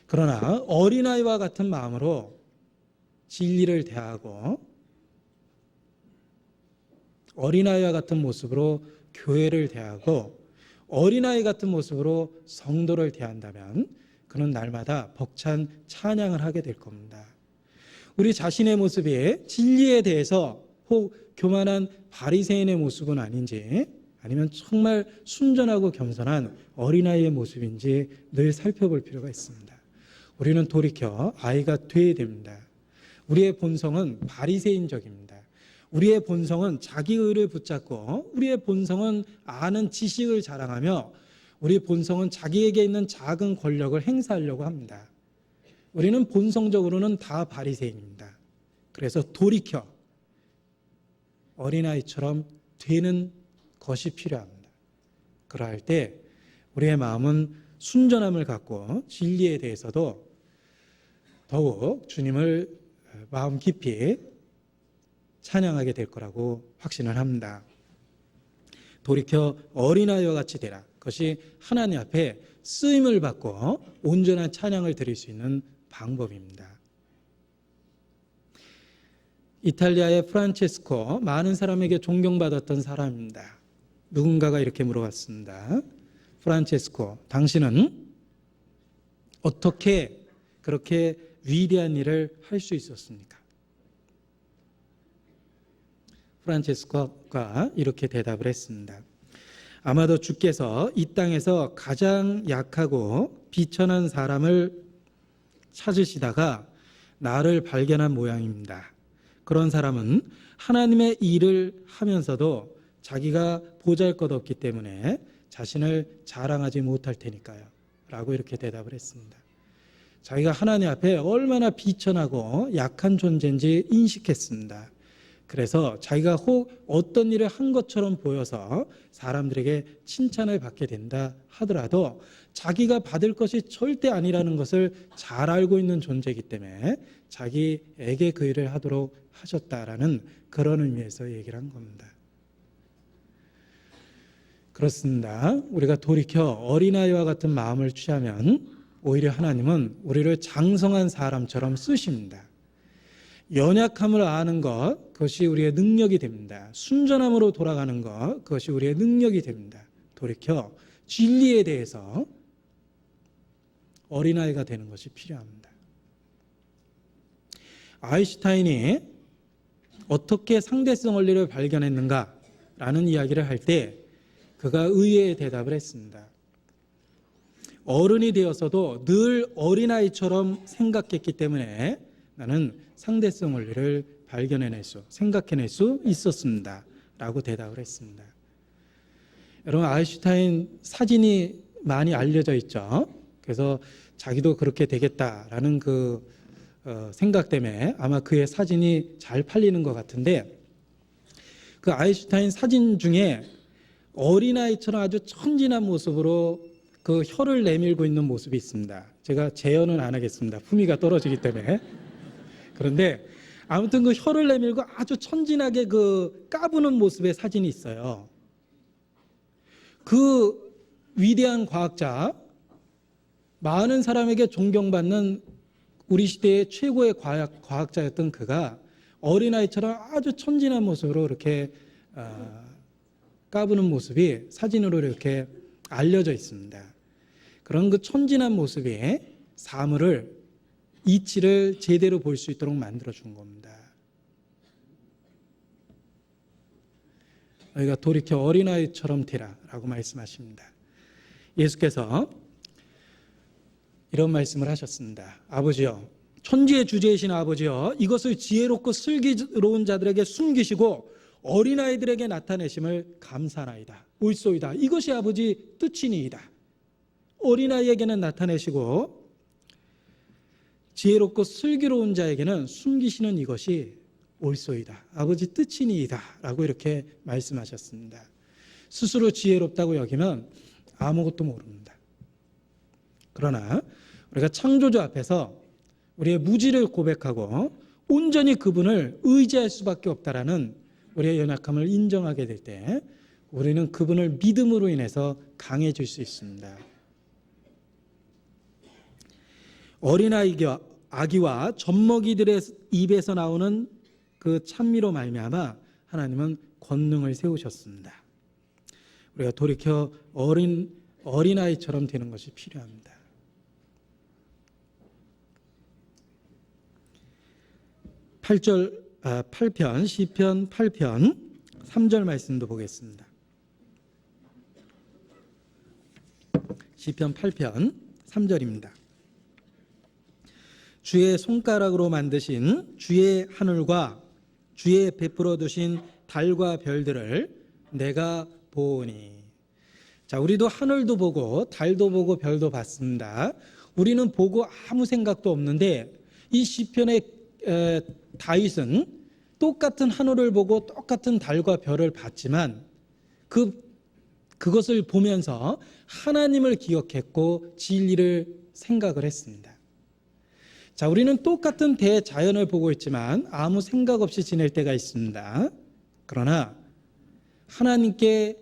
그러나 어린아이와 같은 마음으로 진리를 대하고 어린아이와 같은 모습으로 교회를 대하고 어린아이 같은 모습으로 성도를 대한다면 그는 날마다 벅찬 찬양을 하게 될 겁니다. 우리 자신의 모습이 진리에 대해서 혹 교만한 바리새인의 모습은 아닌지 아니면 정말 순전하고 겸손한 어린아이의 모습인지 늘 살펴볼 필요가 있습니다. 우리는 돌이켜 아이가 되어야 됩니다. 우리의 본성은 바리새인적입니다. 우리의 본성은 자기 의를 붙잡고 우리의 본성은 아는 지식을 자랑하며 우리 본성은 자기에게 있는 작은 권력을 행사하려고 합니다. 우리는 본성적으로는 다 바리새인입니다. 그래서 돌이켜 어린아이처럼 되는 것이 필요합니다. 그러할 때 우리의 마음은 순전함을 갖고 진리에 대해서도 더욱 주님을 마음 깊이 찬양하게 될 거라고 확신을 합니다. 돌이켜 어린아이와 같이 되라. 그것이 하나님 앞에 쓰임을 받고 온전한 찬양을 드릴 수 있는 방법입니다. 이탈리아의 프란체스코, 많은 사람에게 존경받았던 사람입니다. 누군가가 이렇게 물어봤습니다. 프란체스코, 당신은 어떻게 그렇게 위대한 일을 할 수 있었습니까? 프란체스코가 이렇게 대답을 했습니다. 아마도 주께서 이 땅에서 가장 약하고 비천한 사람을 찾으시다가 나를 발견한 모양입니다. 그런 사람은 하나님의 일을 하면서도 자기가 보잘것없기 때문에 자신을 자랑하지 못할 테니까요. 라고 이렇게 대답을 했습니다. 자기가 하나님 앞에 얼마나 비천하고 약한 존재인지 인식했습니다. 그래서 자기가 혹 어떤 일을 한 것처럼 보여서 사람들에게 칭찬을 받게 된다 하더라도 자기가 받을 것이 절대 아니라는 것을 잘 알고 있는 존재이기 때문에 자기에게 그 일을 하도록 하셨다라는 그런 의미에서 얘기를 한 겁니다. 그렇습니다. 우리가 돌이켜 어린아이와 같은 마음을 취하면 오히려 하나님은 우리를 장성한 사람처럼 쓰십니다. 연약함을 아는 것, 그것이 우리의 능력이 됩니다. 순전함으로 돌아가는 것, 그것이 우리의 능력이 됩니다. 돌이켜 진리에 대해서 어린아이가 되는 것이 필요합니다. 아인슈타인이 어떻게 상대성 원리를 발견했는가라는 이야기를 할 때 그가 의외의 대답을 했습니다. 어른이 되어서도 늘 어린아이처럼 생각했기 때문에 나는 상대성 원리를 생각해낼 수 있었습니다. 라고 대답을 했습니다. 여러분, 아인슈타인 사진이 많이 알려져 있죠. 그래서 자기도 그렇게 되겠다라는 그 생각 때문에 아마 그의 사진이 잘 팔리는 것 같은데 그 아인슈타인 사진 중에 어린아이처럼 아주 천진한 모습으로 그 혀를 내밀고 있는 모습이 있습니다. 제가 재현은 안 하겠습니다. 품위가 떨어지기 때문에. 그런데 아무튼 그 혀를 내밀고 아주 천진하게 그 까부는 모습의 사진이 있어요. 그 위대한 과학자, 많은 사람에게 존경받는 우리 시대의 최고의 과학자였던 그가 어린아이처럼 아주 천진한 모습으로 이렇게 까부는 모습이 사진으로 이렇게 알려져 있습니다. 그런 그 천진한 모습이 사물을 이치를 제대로 볼 수 있도록 만들어준 겁니다. 너희가 돌이켜 어린아이처럼 되라 라고 말씀하십니다. 예수께서 이런 말씀을 하셨습니다. 아버지여, 천지의 주제이신 아버지여, 이것을 지혜롭고 슬기로운 자들에게 숨기시고 어린아이들에게 나타내심을 감사하나이다. 옳소이다. 이것이 아버지 뜻이니이다. 어린아이에게는 나타내시고 지혜롭고 슬기로운 자에게는 숨기시는 이것이 옳소이다. 아버지 뜻이니이다. 라고 이렇게 말씀하셨습니다. 스스로 지혜롭다고 여기면 아무것도 모릅니다. 그러나 우리가 창조주 앞에서 우리의 무지를 고백하고 온전히 그분을 의지할 수밖에 없다라는 우리의 연약함을 인정하게 될 때 우리는 그분을 믿음으로 인해서 강해질 수 있습니다. 아기와 젖먹이들의 입에서 나오는 그 찬미로 말미암아 하나님은 권능을 세우셨습니다. 우리가 돌이켜 어린아이처럼 되는 것이 필요합니다. 8편 시편 8편 3절 말씀도 보겠습니다. 시편 8편 3절입니다. 주의 손가락으로 만드신 주의 하늘과 주의 베풀어 두신 달과 별들을 내가 보오니. 자, 우리도 하늘도 보고 달도 보고 별도 봤습니다. 우리는 보고 아무 생각도 없는데 이 시편의 다윗은 똑같은 하늘을 보고 똑같은 달과 별을 봤지만 그것을 보면서 하나님을 기억했고 진리를 생각을 했습니다. 자, 우리는 똑같은 대자연을 보고 있지만 아무 생각 없이 지낼 때가 있습니다. 그러나 하나님께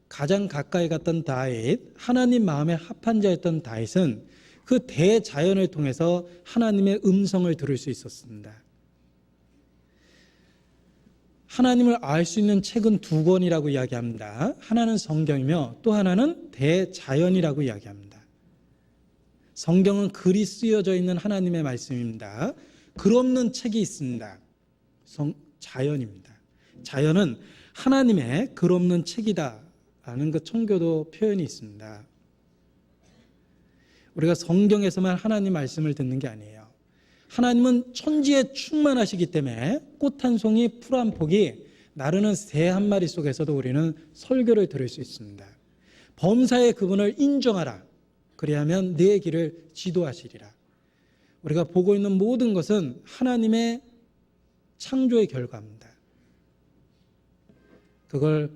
가장 가까이 갔던 다윗, 하나님 마음에 합한 자였던 다윗은 그 대자연을 통해서 하나님의 음성을 들을 수 있었습니다. 하나님을 알 수 있는 책은 두 권이라고 이야기합니다. 하나는 성경이며 또 하나는 대자연이라고 이야기합니다. 성경은 글이 쓰여져 있는 하나님의 말씀입니다. 글 없는 책이 있습니다. 자연입니다. 자연은 하나님의 글 없는 책이다라는 그 청교도 표현이 있습니다. 우리가 성경에서만 하나님 말씀을 듣는 게 아니에요. 하나님은 천지에 충만하시기 때문에 꽃 한 송이, 풀 한 폭이, 나르는 새 한 마리 속에서도 우리는 설교를 들을 수 있습니다. 범사의 그분을 인정하라. 그리하면 내 길을 지도하시리라. 우리가 보고 있는 모든 것은 하나님의 창조의 결과입니다. 그걸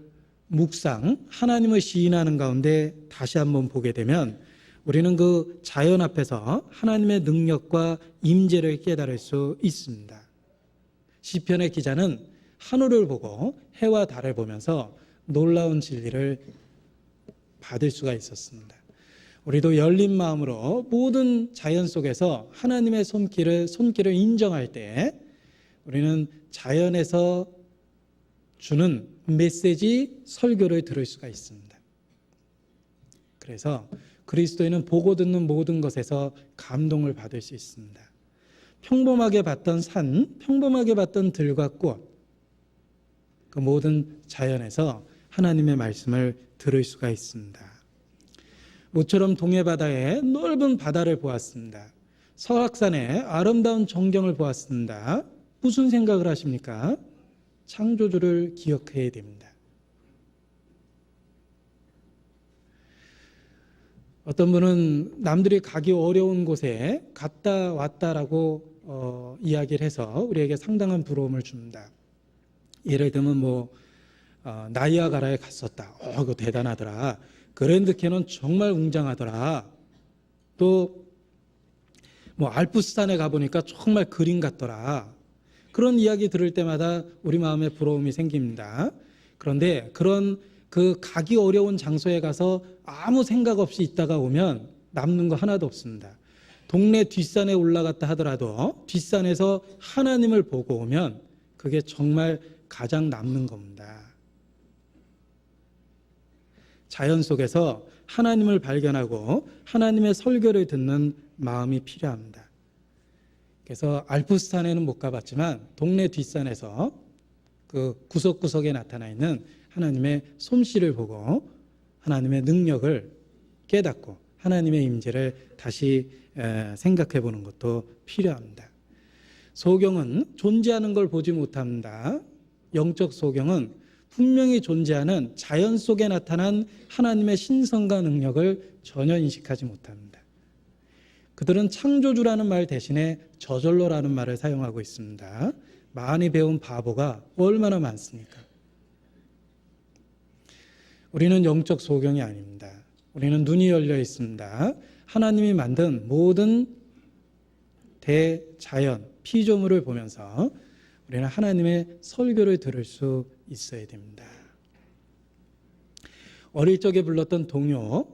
묵상, 하나님을 시인하는 가운데 다시 한번 보게 되면 우리는 그 자연 앞에서 하나님의 능력과 임재를 깨달을 수 있습니다. 시편의 기자는 하늘을 보고 해와 달을 보면서 놀라운 진리를 받을 수가 있었습니다. 우리도 열린 마음으로 모든 자연 속에서 하나님의 손길을 인정할 때 우리는 자연에서 주는 메시지, 설교를 들을 수가 있습니다. 그래서 그리스도인은 보고 듣는 모든 것에서 감동을 받을 수 있습니다. 평범하게 봤던 산, 평범하게 봤던 들과 꽃, 그 모든 자연에서 하나님의 말씀을 들을 수가 있습니다. 모처럼 동해바다에 넓은 바다를 보았습니다. 설악산에 아름다운 전경을 보았습니다. 무슨 생각을 하십니까? 창조주를 기억해야 됩니다. 어떤 분은 남들이 가기 어려운 곳에 갔다 왔다라고 이야기를 해서 우리에게 상당한 부러움을 줍니다. 예를 들면 나이아가라에 갔었다. 그거 대단하더라. 그랜드 캐년 정말 웅장하더라. 또 알프스산에 가보니까 정말 그림 같더라. 그런 이야기 들을 때마다 우리 마음에 부러움이 생깁니다. 그런데 그런 그 가기 어려운 장소에 가서 아무 생각 없이 있다가 오면 남는 거 하나도 없습니다. 동네 뒷산에 올라갔다 하더라도 뒷산에서 하나님을 보고 오면 그게 정말 가장 남는 겁니다. 자연 속에서 하나님을 발견하고 하나님의 설교를 듣는 마음이 필요합니다. 그래서 알프스산에는 못 가봤지만 동네 뒷산에서 그 구석구석에 나타나 있는 하나님의 솜씨를 보고 하나님의 능력을 깨닫고 하나님의 임재를 다시 생각해 보는 것도 필요합니다. 소경은 존재하는 걸 보지 못합니다. 영적 소경은 분명히 존재하는 자연 속에 나타난 하나님의 신성과 능력을 전혀 인식하지 못합니다. 그들은 창조주라는 말 대신에 저절로라는 말을 사용하고 있습니다. 많이 배운 바보가 얼마나 많습니까? 우리는 영적 소경이 아닙니다. 우리는 눈이 열려 있습니다. 하나님이 만든 모든 대자연, 피조물을 보면서 우리는 하나님의 설교를 들을 수 있어야 됩니다. 어릴 적에 불렀던 동요,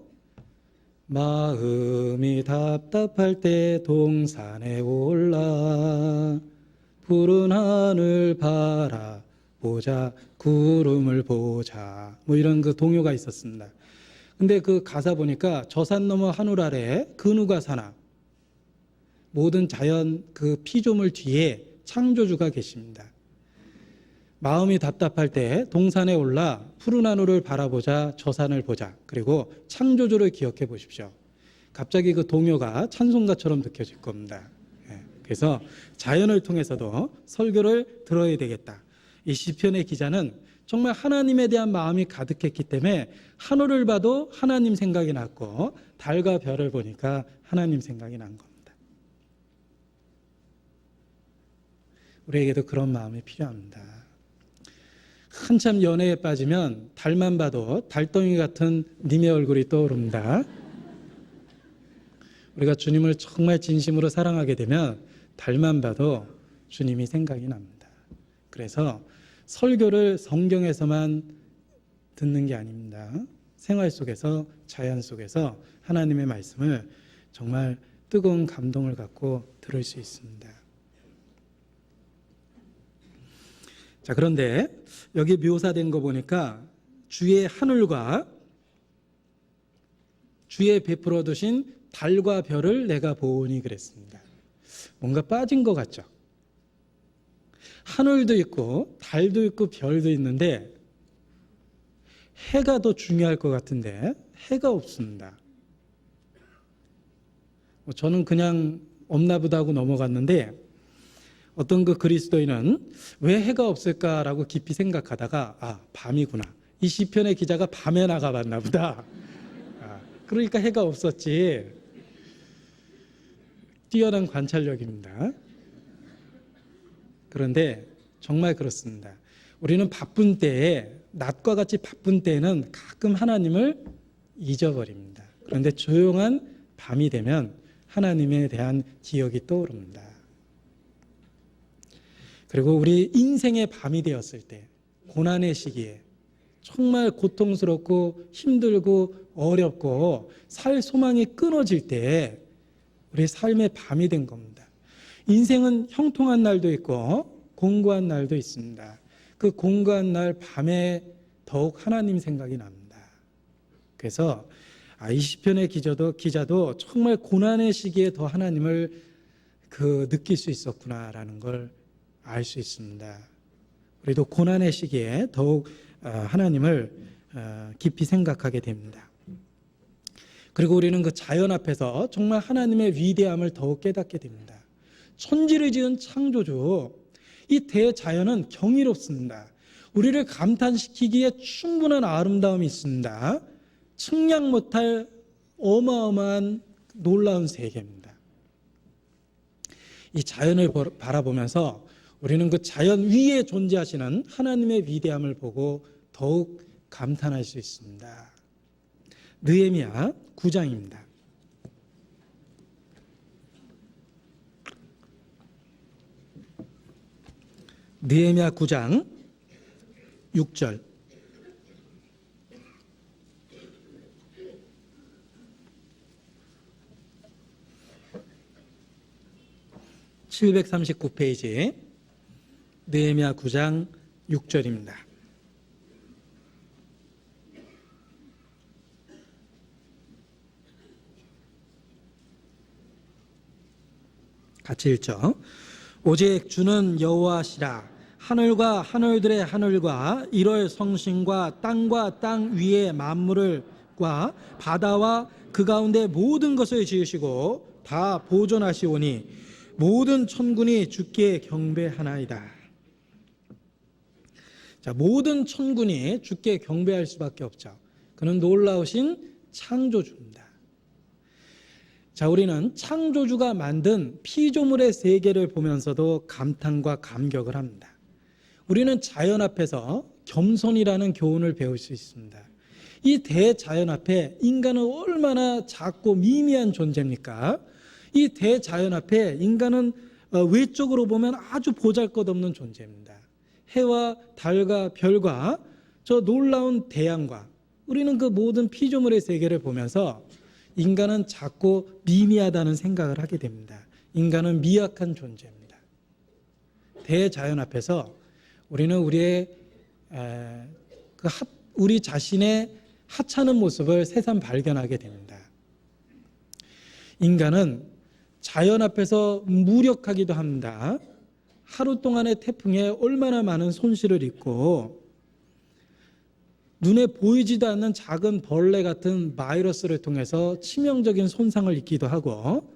마음이 답답할 때 동산에 올라 푸른 하늘 바라보자 구름을 보자, 뭐 이런 그 동요가 있었습니다. 근데 그 가사 보니까 저 산 너머 하늘 아래 그 누가 사나, 모든 자연 그 피조물 뒤에 창조주가 계십니다. 마음이 답답할 때 동산에 올라 푸른 하늘을 바라보자, 저 산을 보자, 그리고 창조주를 기억해 보십시오. 갑자기 그 동요가 찬송가처럼 느껴질 겁니다. 그래서 자연을 통해서도 설교를 들어야 되겠다. 이 시편의 기자는 정말 하나님에 대한 마음이 가득했기 때문에 하늘을 봐도 하나님 생각이 났고 달과 별을 보니까 하나님 생각이 난 겁니다. 우리에게도 그런 마음이 필요합니다. 한참 연애에 빠지면 달만 봐도 달덩이 같은 님의 얼굴이 떠오릅니다. 우리가 주님을 정말 진심으로 사랑하게 되면 달만 봐도 주님이 생각이 납니다. 그래서 설교를 성경에서만 듣는 게 아닙니다. 생활 속에서, 자연 속에서 하나님의 말씀을 정말 뜨거운 감동을 갖고 들을 수 있습니다. 자, 그런데 여기 묘사된 거 보니까 주의 하늘과 주의 베풀어 두신 달과 별을 내가 보니 그랬습니다. 뭔가 빠진 것 같죠? 하늘도 있고 달도 있고 별도 있는데 해가 더 중요할 것 같은데 해가 없습니다. 저는 그냥 없나 보다 하고 넘어갔는데 어떤 그 그리스도인은 왜 해가 없을까라고 깊이 생각하다가 밤이구나. 이 시편의 기자가 밤에 나가봤나 보다. 그러니까 해가 없었지. 뛰어난 관찰력입니다. 그런데 정말 그렇습니다. 우리는 바쁜 때에, 낮과 같이 바쁜 때에는 가끔 하나님을 잊어버립니다. 그런데 조용한 밤이 되면 하나님에 대한 기억이 떠오릅니다. 그리고 우리 인생의 밤이 되었을 때, 고난의 시기에 정말 고통스럽고 힘들고 어렵고 살 소망이 끊어질 때 우리 삶의 밤이 된 겁니다. 인생은 형통한 날도 있고 공고한 날도 있습니다. 그 공고한 날 밤에 더욱 하나님 생각이 납니다. 그래서 이 시편의 기자도 정말 고난의 시기에 더 하나님을 느낄 수 있었구나라는 걸 알 수 있습니다. 우리도 고난의 시기에 더욱 하나님을 깊이 생각하게 됩니다. 그리고 우리는 그 자연 앞에서 정말 하나님의 위대함을 더욱 깨닫게 됩니다. 천지를 지은 창조주, 이 대자연은 경이롭습니다. 우리를 감탄시키기에 충분한 아름다움이 있습니다. 측량 못할 어마어마한 놀라운 세계입니다. 이 자연을 바라보면서 우리는 그 자연 위에 존재하시는 하나님의 위대함을 보고 더욱 감탄할 수 있습니다. 느헤미야 9장입니다. 느헤미야 9장 6절. (739페이지) 느헤미야 9장 6절입니다. 같이 읽죠. 오직 주는 여호와시라. 하늘과 하늘들의 하늘과 이럴 성신과 땅과 땅 위의 만물을 바다와 그 가운데 모든 것을 지으시고 다 보존하시오니 모든 천군이 주께 경배하나이다. 자, 모든 천군이 주께 경배할 수밖에 없죠. 그는 놀라우신 창조주입니다. 자, 우리는 창조주가 만든 피조물의 세계를 보면서도 감탄과 감격을 합니다. 우리는 자연 앞에서 겸손이라는 교훈을 배울 수 있습니다. 이 대자연 앞에 인간은 얼마나 작고 미미한 존재입니까? 이 대자연 앞에 인간은 외적으로 보면 아주 보잘것없는 존재입니다. 해와 달과 별과 저 놀라운 태양과 우리는 그 모든 피조물의 세계를 보면서 인간은 작고 미미하다는 생각을 하게 됩니다. 인간은 미약한 존재입니다. 대자연 앞에서 우리는 우리 자신의 하찮은 모습을 새삼 발견하게 됩니다. 인간은 자연 앞에서 무력하기도 합니다. 하루 동안의 태풍에 얼마나 많은 손실을 입고 눈에 보이지도 않는 작은 벌레 같은 바이러스를 통해서 치명적인 손상을 입기도 하고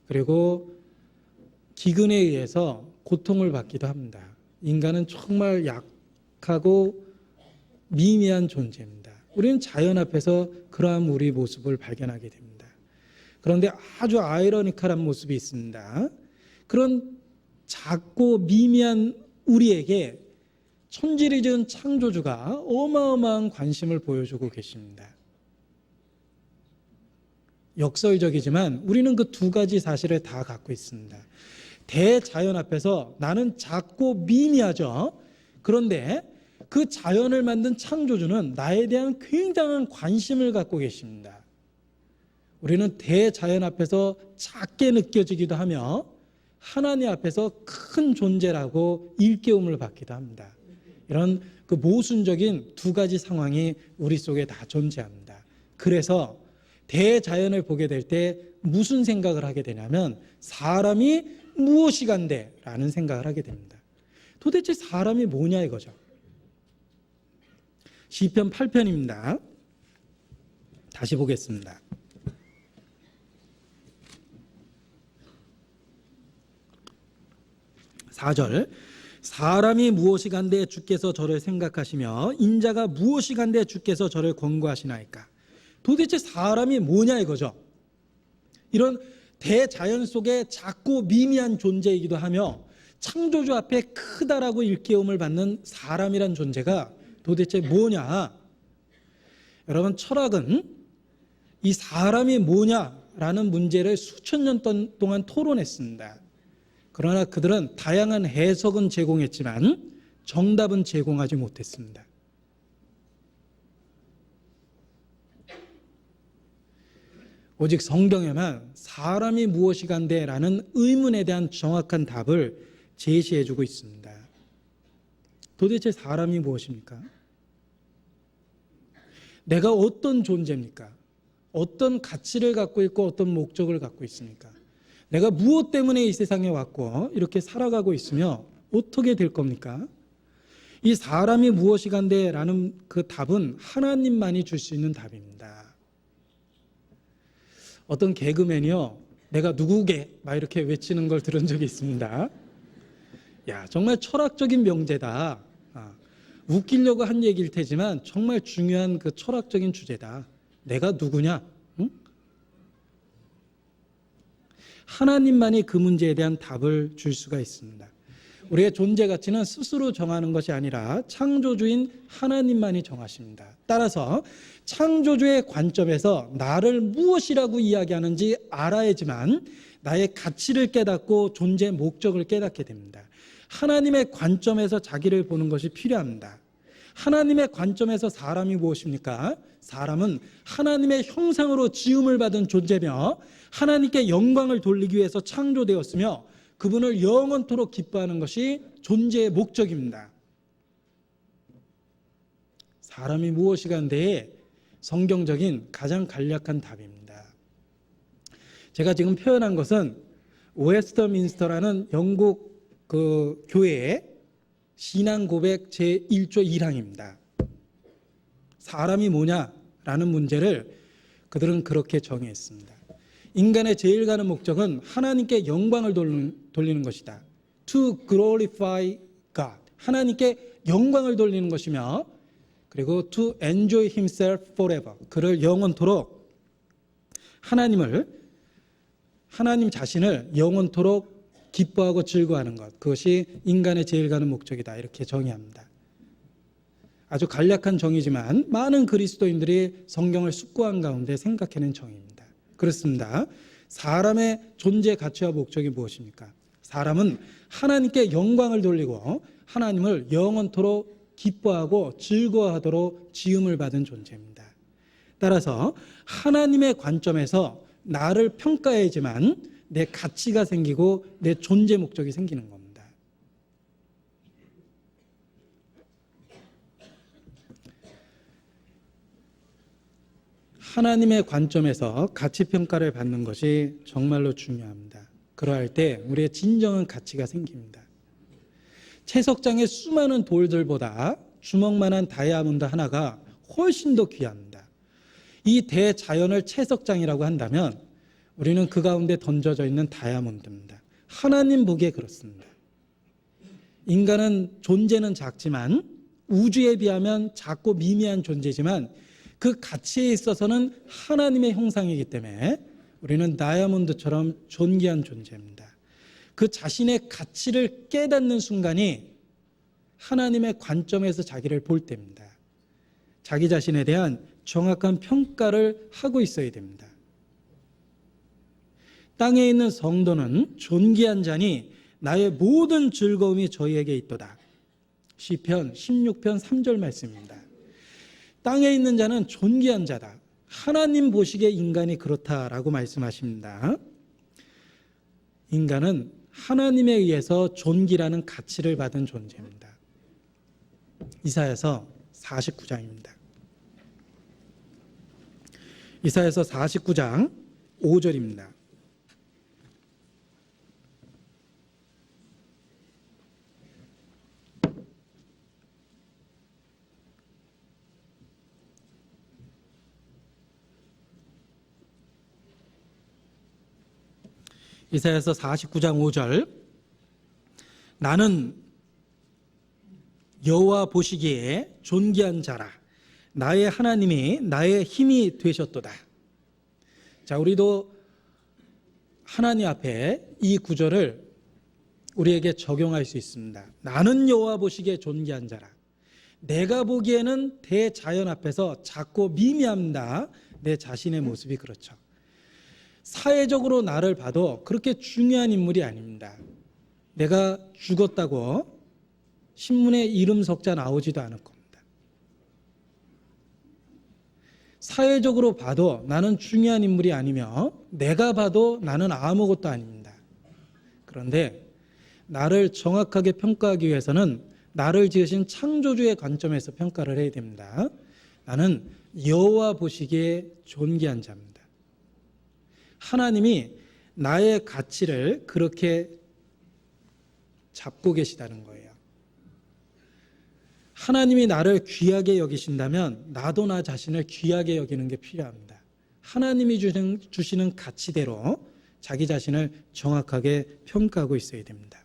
그리고 기근에 의해서 고통을 받기도 합니다. 인간은 정말 약하고 미미한 존재입니다. 우리는 자연 앞에서 그러한 우리 모습을 발견하게 됩니다. 그런데 아주 아이러니컬한 모습이 있습니다. 그런 작고 미미한 우리에게 천지를 지은 창조주가 어마어마한 관심을 보여주고 계십니다. 역설적이지만 우리는 그 두 가지 사실을 다 갖고 있습니다. 대자연 앞에서 나는 작고 미미하죠. 그런데 그 자연을 만든 창조주는 나에 대한 굉장한 관심을 갖고 계십니다. 우리는 대자연 앞에서 작게 느껴지기도 하며 하나님 앞에서 큰 존재라고 일깨움을 받기도 합니다. 이런 그 모순적인 두 가지 상황이 우리 속에 다 존재합니다. 그래서 대자연을 보게 될 때 무슨 생각을 하게 되냐면 사람이 무엇이간데 라는 생각을 하게 됩니다. 도대체 사람이 뭐냐 이거죠. 시편 8편입니다. 다시 보겠습니다. 4절 사람이 무엇이간데 주께서 저를 생각하시며 인자가 무엇이간데 주께서 저를 권고하시나이까. 도대체 사람이 뭐냐 이거죠. 이런 대자연 속에 작고 미미한 존재이기도 하며 창조주 앞에 크다라고 일깨움을 받는 사람이란 존재가 도대체 뭐냐. 여러분 철학은 이 사람이 뭐냐라는 문제를 수천 년 동안 토론했습니다. 그러나 그들은 다양한 해석은 제공했지만 정답은 제공하지 못했습니다. 오직 성경에만 사람이 무엇이간데 라는 의문에 대한 정확한 답을 제시해주고 있습니다. 도대체 사람이 무엇입니까? 내가 어떤 존재입니까? 어떤 가치를 갖고 있고 어떤 목적을 갖고 있습니까? 내가 무엇 때문에 이 세상에 왔고 이렇게 살아가고 있으며 어떻게 될 겁니까? 이 사람이 무엇이간데 라는 그 답은 하나님만이 줄 수 있는 답입니다. 어떤 개그맨이요, 내가 누구게 막 이렇게 외치는 걸 들은 적이 있습니다. 야, 정말 철학적인 명제다. 웃기려고 한 얘기일 테지만 정말 중요한 그 철학적인 주제다. 내가 누구냐? 응? 하나님만이 그 문제에 대한 답을 줄 수가 있습니다. 우리의 존재 가치는 스스로 정하는 것이 아니라 창조주인 하나님만이 정하십니다. 따라서 창조주의 관점에서 나를 무엇이라고 이야기하는지 알아야지만 나의 가치를 깨닫고 존재의 목적을 깨닫게 됩니다. 하나님의 관점에서 자기를 보는 것이 필요합니다. 하나님의 관점에서 사람이 무엇입니까? 사람은 하나님의 형상으로 지음을 받은 존재며 하나님께 영광을 돌리기 위해서 창조되었으며 그분을 영원토록 기뻐하는 것이 존재의 목적입니다. 사람이 무엇이간데에 성경적인 가장 간략한 답입니다. 제가 지금 표현한 것은 웨스터민스터라는 영국 그 교회의 신앙 고백 제1조 1항입니다. 사람이 뭐냐라는 라는 문제를 그들은 그렇게 정의했습니다. 인간의 제일 가는 목적은 하나님께 영광을 돌리는 것이다. To glorify God. 하나님께 영광을 돌리는 것이며, 그리고 to enjoy himself forever. 그를 영원토록 하나님 자신을 영원토록 기뻐하고 즐거워하는 것. 그것이 인간의 제일 가는 목적이다. 이렇게 정의합니다. 아주 간략한 정의지만 많은 그리스도인들이 성경을 숙고한 가운데 생각해낸 정의입니다. 그렇습니다. 사람의 존재 가치와 목적이 무엇입니까? 사람은 하나님께 영광을 돌리고 하나님을 영원토록 기뻐하고 즐거워하도록 지음을 받은 존재입니다. 따라서 하나님의 관점에서 나를 평가해야지만 내 가치가 생기고 내 존재 목적이 생기는 겁니다. 하나님의 관점에서 가치 평가를 받는 것이 정말로 중요합니다. 그러할 때 우리의 진정한 가치가 생깁니다. 채석장의 수많은 돌들보다 주먹만한 다이아몬드 하나가 훨씬 더 귀합니다. 이 대자연을 채석장이라고 한다면 우리는 그 가운데 던져져 있는 다이아몬드입니다. 하나님 보기에 그렇습니다. 인간은 존재는 작지만 우주에 비하면 작고 미미한 존재지만 그 가치에 있어서는 하나님의 형상이기 때문에 우리는 다이아몬드처럼 존귀한 존재입니다. 그 자신의 가치를 깨닫는 순간이 하나님의 관점에서 자기를 볼 때입니다. 자기 자신에 대한 정확한 평가를 하고 있어야 됩니다. 땅에 있는 성도는 존귀한 자니 나의 모든 즐거움이 저희에게 있도다. 시편 16편 3절 말씀입니다. 땅에 있는 자는 존귀한 자다. 하나님 보시기에 인간이 그렇다라고 말씀하십니다. 인간은 하나님에 의해서 존귀라는 가치를 받은 존재입니다. 이사야서 49장입니다. 이사야서 49장 5절입니다. 이사야서 49장 5절 나는 여호와 보시기에 존귀한 자라 나의 하나님이 나의 힘이 되셨도다. 자, 우리도 하나님 앞에 이 구절을 우리에게 적용할 수 있습니다. 나는 여호와 보시기에 존귀한 자라. 내가 보기에는 대자연 앞에서 작고 미미합니다. 내 자신의 모습이 그렇죠. 사회적으로 나를 봐도 그렇게 중요한 인물이 아닙니다. 내가 죽었다고 신문에 이름 석자 나오지도 않을 겁니다. 사회적으로 봐도 나는 중요한 인물이 아니며 내가 봐도 나는 아무것도 아닙니다. 그런데 나를 정확하게 평가하기 위해서는 나를 지으신 창조주의 관점에서 평가를 해야 됩니다. 나는 여호와 보시기에 존귀한 자입니다. 하나님이 나의 가치를 그렇게 잡고 계시다는 거예요. 하나님이 나를 귀하게 여기신다면 나도 나 자신을 귀하게 여기는 게 필요합니다. 하나님이 주시는 가치대로 자기 자신을 정확하게 평가하고 있어야 됩니다.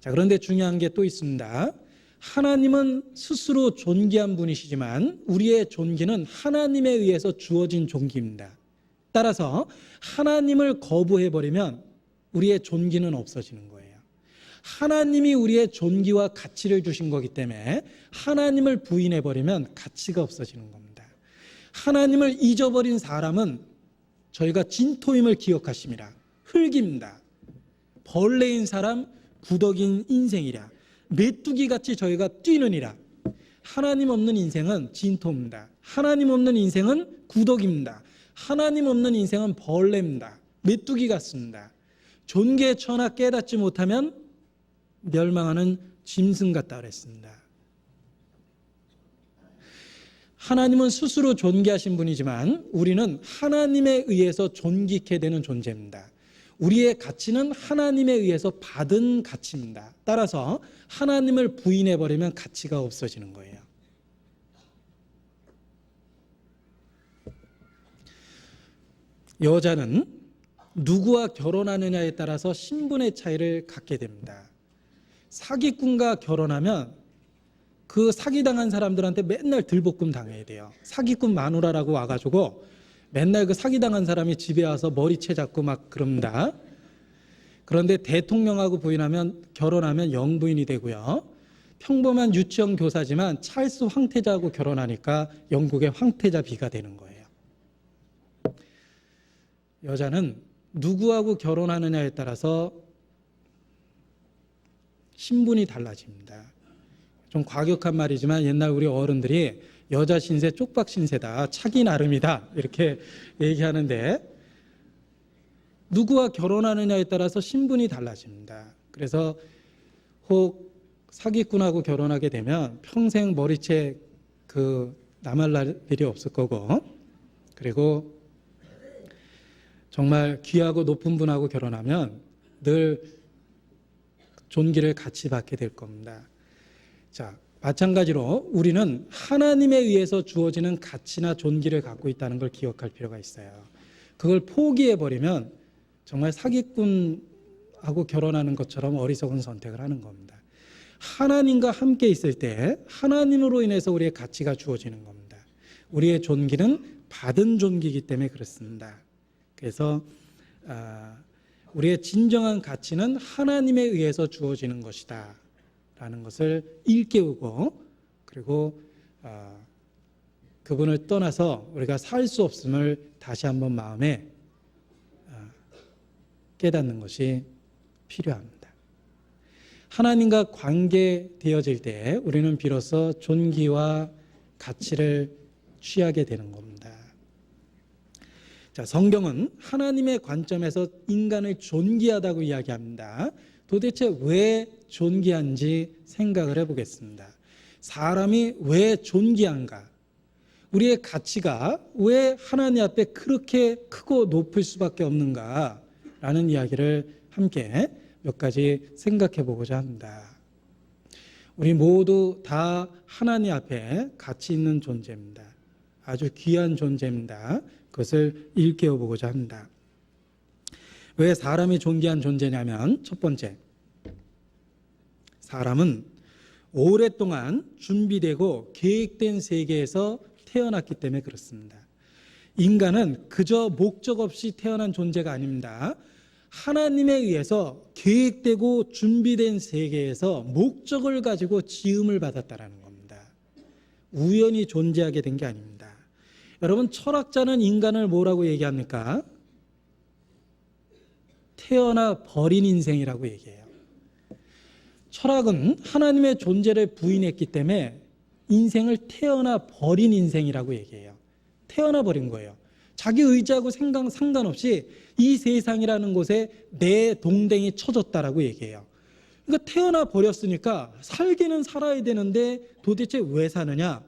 자, 그런데 중요한 게 또 있습니다. 하나님은 스스로 존귀한 분이시지만 우리의 존귀는 하나님에 의해서 주어진 존귀입니다. 따라서 하나님을 거부해버리면 우리의 존귀는 없어지는 거예요. 하나님이 우리의 존귀와 가치를 주신 거기 때문에 하나님을 부인해버리면 가치가 없어지는 겁니다. 하나님을 잊어버린 사람은 저희가 진토임을 기억하심이라. 흙입니다. 벌레인 사람 구덕인 인생이라. 메뚜기같이 저희가 뛰느니라. 하나님 없는 인생은 진토입니다. 하나님 없는 인생은 구덕입니다. 하나님 없는 인생은 벌레입니다. 메뚜기 같습니다. 존귀의 천하 깨닫지 못하면 멸망하는 짐승 같다 그랬습니다. 하나님은 스스로 존귀하신 분이지만 우리는 하나님에 의해서 존귀케 되는 존재입니다. 우리의 가치는 하나님에 의해서 받은 가치입니다. 따라서 하나님을 부인해버리면 가치가 없어지는 거예요. 여자는 누구와 결혼하느냐에 따라서 신분의 차이를 갖게 됩니다. 사기꾼과 결혼하면 그 사기당한 사람들한테 맨날 들볶음 당해야 돼요. 사기꾼 마누라라고 와가지고 맨날 그 사기당한 사람이 집에 와서 머리채 잡고 막 그럽니다. 그런데 대통령하고 부인하면 결혼하면 영부인이 되고요. 평범한 유치원 교사지만 찰스 황태자하고 결혼하니까 영국의 황태자 비가 되는 거예요. 여자는 누구하고 결혼하느냐에 따라서 신분이 달라집니다. 좀 과격한 말이지만 옛날 우리 어른들이 여자 신세 쪽박 신세다, 차기 나름이다 이렇게 얘기하는데 누구와 결혼하느냐에 따라서 신분이 달라집니다. 그래서 혹 사기꾼하고 결혼하게 되면 평생 머리채 남을 일이 없을 거고, 그리고 정말 귀하고 높은 분하고 결혼하면 늘 존귀를 같이 받게 될 겁니다. 자, 마찬가지로 우리는 하나님에 의해서 주어지는 가치나 존귀를 갖고 있다는 걸 기억할 필요가 있어요. 그걸 포기해버리면 정말 사기꾼하고 결혼하는 것처럼 어리석은 선택을 하는 겁니다. 하나님과 함께 있을 때 하나님으로 인해서 우리의 가치가 주어지는 겁니다. 우리의 존귀는 받은 존귀이기 때문에 그렇습니다. 그래서 우리의 진정한 가치는 하나님에 의해서 주어지는 것이다 라는 것을 일깨우고, 그리고 그분을 떠나서 우리가 살 수 없음을 다시 한번 마음에 깨닫는 것이 필요합니다. 하나님과 관계되어질 때 우리는 비로소 존귀와 가치를 취하게 되는 겁니다. 자, 성경은 하나님의 관점에서 인간을 존귀하다고 이야기합니다. 도대체 왜 존귀한지 생각을 해보겠습니다. 사람이 왜 존귀한가? 우리의 가치가 왜 하나님 앞에 그렇게 크고 높을 수밖에 없는가? 라는 이야기를 함께 몇 가지 생각해 보고자 합니다. 우리 모두 다 하나님 앞에 가치 있는 존재입니다. 아주 귀한 존재입니다. 그것을 일깨워 보고자 합니다. 왜 사람이 존귀한 존재냐면, 첫 번째, 사람은 오랫동안 준비되고 계획된 세계에서 태어났기 때문에 그렇습니다. 인간은 그저 목적 없이 태어난 존재가 아닙니다. 하나님에 의해서 계획되고 준비된 세계에서 목적을 가지고 지음을 받았다라는 겁니다. 우연히 존재하게 된 게 아닙니다. 여러분, 철학자는 인간을 뭐라고 얘기합니까? 태어나 버린 인생이라고 얘기해요. 철학은 하나님의 존재를 부인했기 때문에 인생을 태어나 버린 인생이라고 얘기해요. 태어나 버린 거예요. 자기 의지하고 생각 상관없이 이 세상이라는 곳에 내 동댕이 쳐졌다라고 얘기해요. 그러니까 태어나 버렸으니까 살기는 살아야 되는데 도대체 왜 사느냐?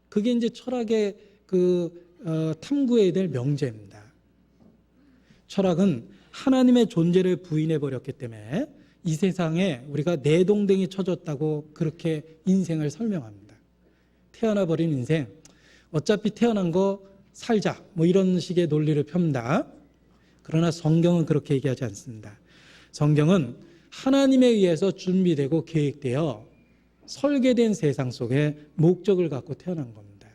그게 이제 철학의 탐구해야 될 명제입니다. 철학은 하나님의 존재를 부인해 버렸기 때문에 이 세상에 우리가 내동댕이 쳐졌다고 그렇게 인생을 설명합니다. 태어나 버린 인생, 어차피 태어난 거 살자, 뭐 이런 식의 논리를 펴니다. 그러나 성경은 그렇게 얘기하지 않습니다. 성경은 하나님에 의해서 준비되고 계획되어 설계된 세상 속에 목적을 갖고 태어난 겁니다.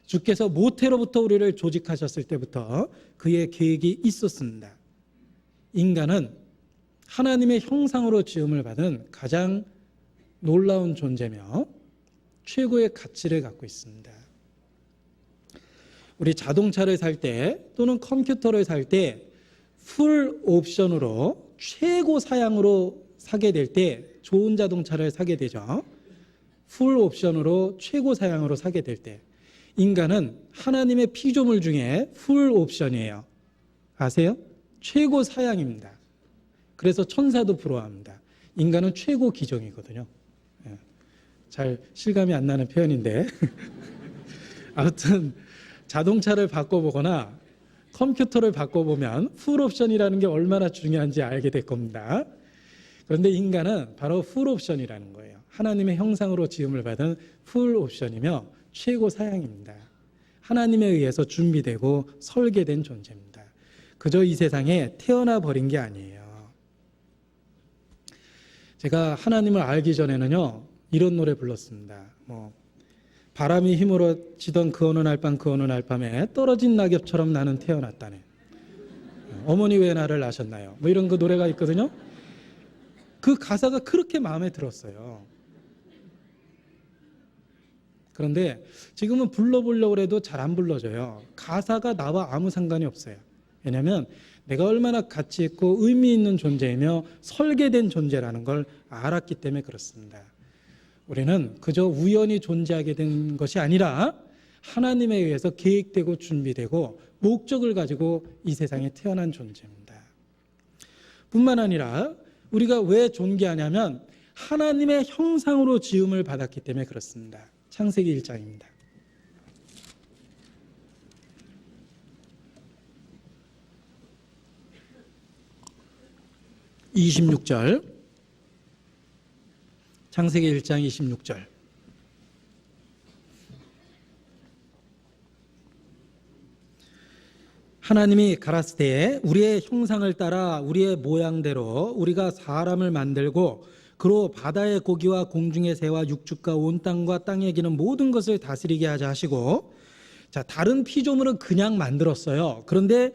주께서 모태로부터 우리를 조직하셨을 때부터 그의 계획이 있었습니다. 인간은 하나님의 형상으로 지음을 받은 가장 놀라운 존재며 최고의 가치를 갖고 있습니다. 우리 자동차를 살 때 또는 컴퓨터를 살 때 풀 옵션으로 최고 사양으로 사게 될 때 좋은 자동차를 사게 되죠. 풀 옵션으로 최고 사양으로 사게 될 때 인간은 하나님의 피조물 중에 풀 옵션이에요. 아세요? 최고 사양입니다. 그래서 천사도 부러워합니다. 인간은 최고 기종이거든요. 잘 실감이 안 나는 표현인데 아무튼 자동차를 바꿔보거나 컴퓨터를 바꿔보면 풀 옵션이라는 게 얼마나 중요한지 알게 될 겁니다. 그런데 인간은 바로 풀 옵션이라는 거예요. 하나님의 형상으로 지음을 받은 풀 옵션이며 최고 사양입니다. 하나님에 의해서 준비되고 설계된 존재입니다. 그저 이 세상에 태어나 버린 게 아니에요. 제가 하나님을 알기 전에는요, 이런 노래 불렀습니다. 바람이 휘몰아치던 그 어느 날 밤 그 어느 날 밤에 떨어진 낙엽처럼 나는 태어났다네. 어머니 왜 나를 낳으셨나요? 이런 그 노래가 있거든요. 그 가사가 그렇게 마음에 들었어요. 그런데 지금은 불러보려고 해도 잘 안 불러져요. 가사가 나와 아무 상관이 없어요. 왜냐하면 내가 얼마나 가치 있고 의미 있는 존재이며 설계된 존재라는 걸 알았기 때문에 그렇습니다. 우리는 그저 우연히 존재하게 된 것이 아니라 하나님에 의해서 계획되고 준비되고 목적을 가지고 이 세상에 태어난 존재입니다. 뿐만 아니라 우리가 왜 존귀하냐면 하나님의 형상으로 지음을 받았기 때문에 그렇습니다. 창세기 1장입니다. 26절, 창세기 1장 26절. 하나님이 가라사대 우리의 형상을 따라 우리의 모양대로 우리가 사람을 만들고 그로 바다의 고기와 공중의 새와 육축과 온 땅과 땅에 기는 모든 것을 다스리게 하자 하시고, 자, 다른 피조물은 그냥 만들었어요. 그런데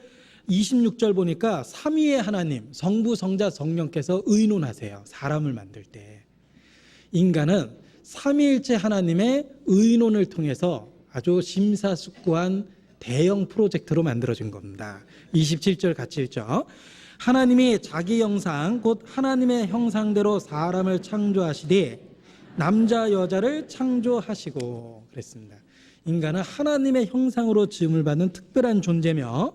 26절 보니까 삼위의 하나님, 성부, 성자, 성령께서 의논하세요. 사람을 만들 때. 인간은 삼위일체 하나님의 의논을 통해서 아주 심사숙고한 대형 프로젝트로 만들어진 겁니다. 27절 같이 읽죠. 하나님이 자기 형상 곧 하나님의 형상대로 사람을 창조하시되 남자 여자를 창조하시고 그랬습니다. 인간은 하나님의 형상으로 지음을 받는 특별한 존재며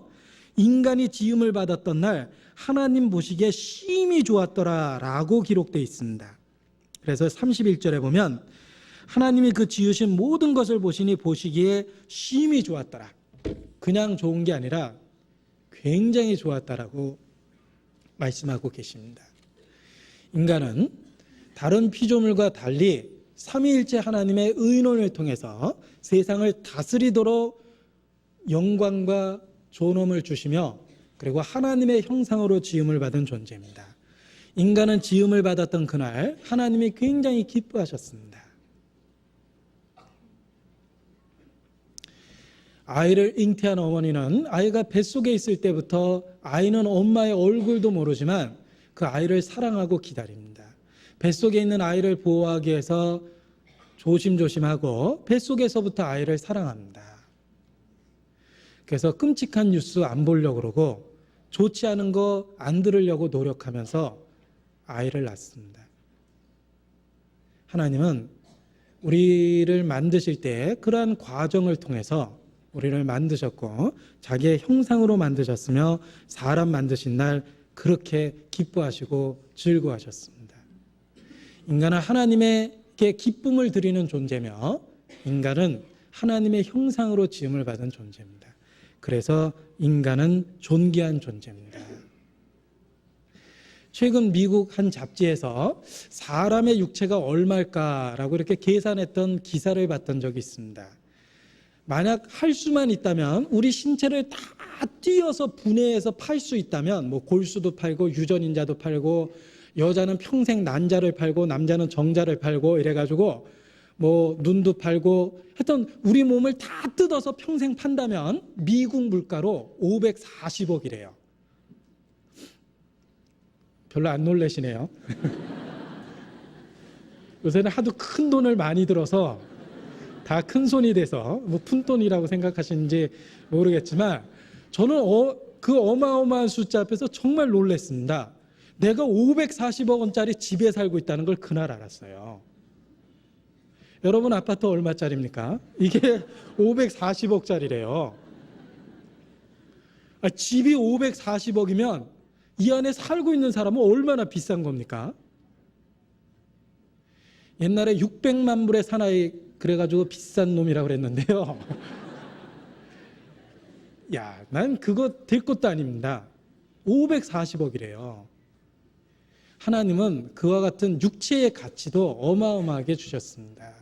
인간이 지음을 받았던 날 하나님 보시기에 심히 좋았더라라고 기록되어 있습니다. 그래서 31절에 보면 하나님이 그 지으신 모든 것을 보시니 보시기에 심히 좋았더라. 그냥 좋은 게 아니라 굉장히 좋았다라고 말씀하고 계십니다. 인간은 다른 피조물과 달리 삼위일체 하나님의 의논을 통해서 세상을 다스리도록 영광과 존엄을 주시며 그리고 하나님의 형상으로 지음을 받은 존재입니다. 인간은 지음을 받았던 그날 하나님이 굉장히 기뻐하셨습니다. 아이를 잉태한 어머니는 아이가 뱃속에 있을 때부터 아이는 엄마의 얼굴도 모르지만 그 아이를 사랑하고 기다립니다. 뱃속에 있는 아이를 보호하기 위해서 조심조심하고 뱃속에서부터 아이를 사랑합니다. 그래서 끔찍한 뉴스 안 보려고 그러고 좋지 않은 거 안 들으려고 노력하면서 아이를 낳습니다. 하나님은 우리를 만드실 때 그러한 과정을 통해서 우리를 만드셨고 자기의 형상으로 만드셨으며 사람 만드신 날 그렇게 기뻐하시고 즐거워하셨습니다. 인간은 하나님에게 기쁨을 드리는 존재며 인간은 하나님의 형상으로 지음을 받은 존재입니다. 그래서 인간은 존귀한 존재입니다. 최근 미국 한 잡지에서 사람의 육체가 얼마일까라고 이렇게 계산했던 기사를 봤던 적이 있습니다. 만약 할 수만 있다면 우리 신체를 다 띄어서 분해해서 팔 수 있다면 골수도 팔고 유전인자도 팔고 여자는 평생 난자를 팔고 남자는 정자를 팔고 이래가지고 눈도 팔고 하여튼 우리 몸을 다 뜯어서 평생 판다면 미국 물가로 540억이래요. 별로 안 놀라시네요. 요새는 하도 큰 돈을 많이 들어서 다 큰 손이 돼서 푼돈이라고 생각하시는지 모르겠지만 저는 그 어마어마한 숫자 앞에서 정말 놀랐습니다. 내가 540억 원짜리 집에 살고 있다는 걸 그날 알았어요. 여러분 아파트 얼마짜리입니까? 이게 540억짜리래요. 집이 540억이면 이 안에 살고 있는 사람은 얼마나 비싼 겁니까? 옛날에 600만 불의 사나이 그래가지고 비싼 놈이라고 그랬는데요. 야, 난 그거 될 것도 아닙니다. 540억이래요. 하나님은 그와 같은 육체의 가치도 어마어마하게 주셨습니다.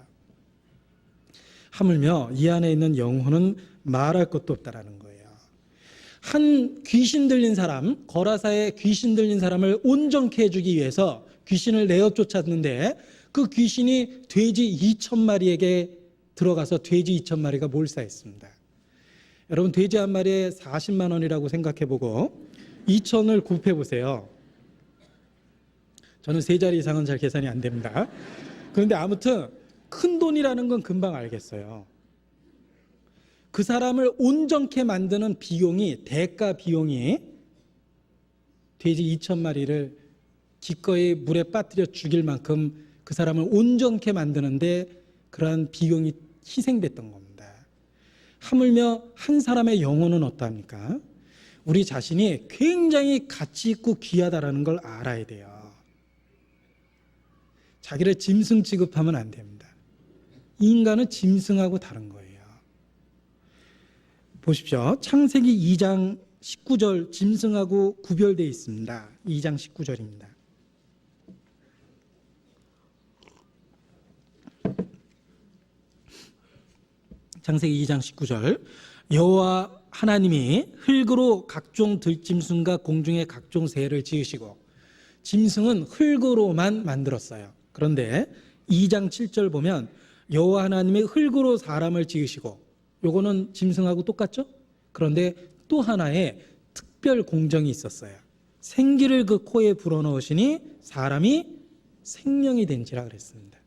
하물며 이 안에 있는 영혼은 말할 것도 없다라는 거예요. 한 귀신 들린 사람, 거라사에 귀신 들린 사람을 온전케 해주기 위해서 귀신을 내어 쫓았는데 그 귀신이 돼지 2,000마리에게 들어가서 돼지 2,000마리가 몰사했습니다. 여러분, 돼지 한 마리에 40만 원이라고 생각해보고 2,000을 곱해보세요. 저는 세 자리 이상은 잘 계산이 안 됩니다. 그런데 아무튼 큰 돈이라는 건 금방 알겠어요. 그 사람을 온전케 만드는 비용이, 대가 비용이 돼지 2,000마리를 기꺼이 물에 빠뜨려 죽일 만큼 그 사람을 온전케 만드는데 그러한 비용이 희생됐던 겁니다. 하물며 한 사람의 영혼은 어떠합니까? 우리 자신이 굉장히 가치 있고 귀하다라는 걸 알아야 돼요. 자기를 짐승 취급하면 안 됩니다. 인간은 짐승하고 다른 거예요. 보십시오. 창세기 2장 19절 짐승하고 구별되어 있습니다. 2장 19절입니다. 창세기 2장 19절 여호와 하나님이 흙으로 각종 들짐승과 공중의 각종 새를 지으시고 짐승은 흙으로만 만들었어요. 그런데 2장 7절 보면 여호와 하나님이 흙으로 사람을 지으시고, 요거는 짐승하고 똑같죠? 그런데 또 하나의 특별 공정이 있었어요. 생기를 그 코에 불어넣으시니 사람이 생명이 된지라 그랬습니다.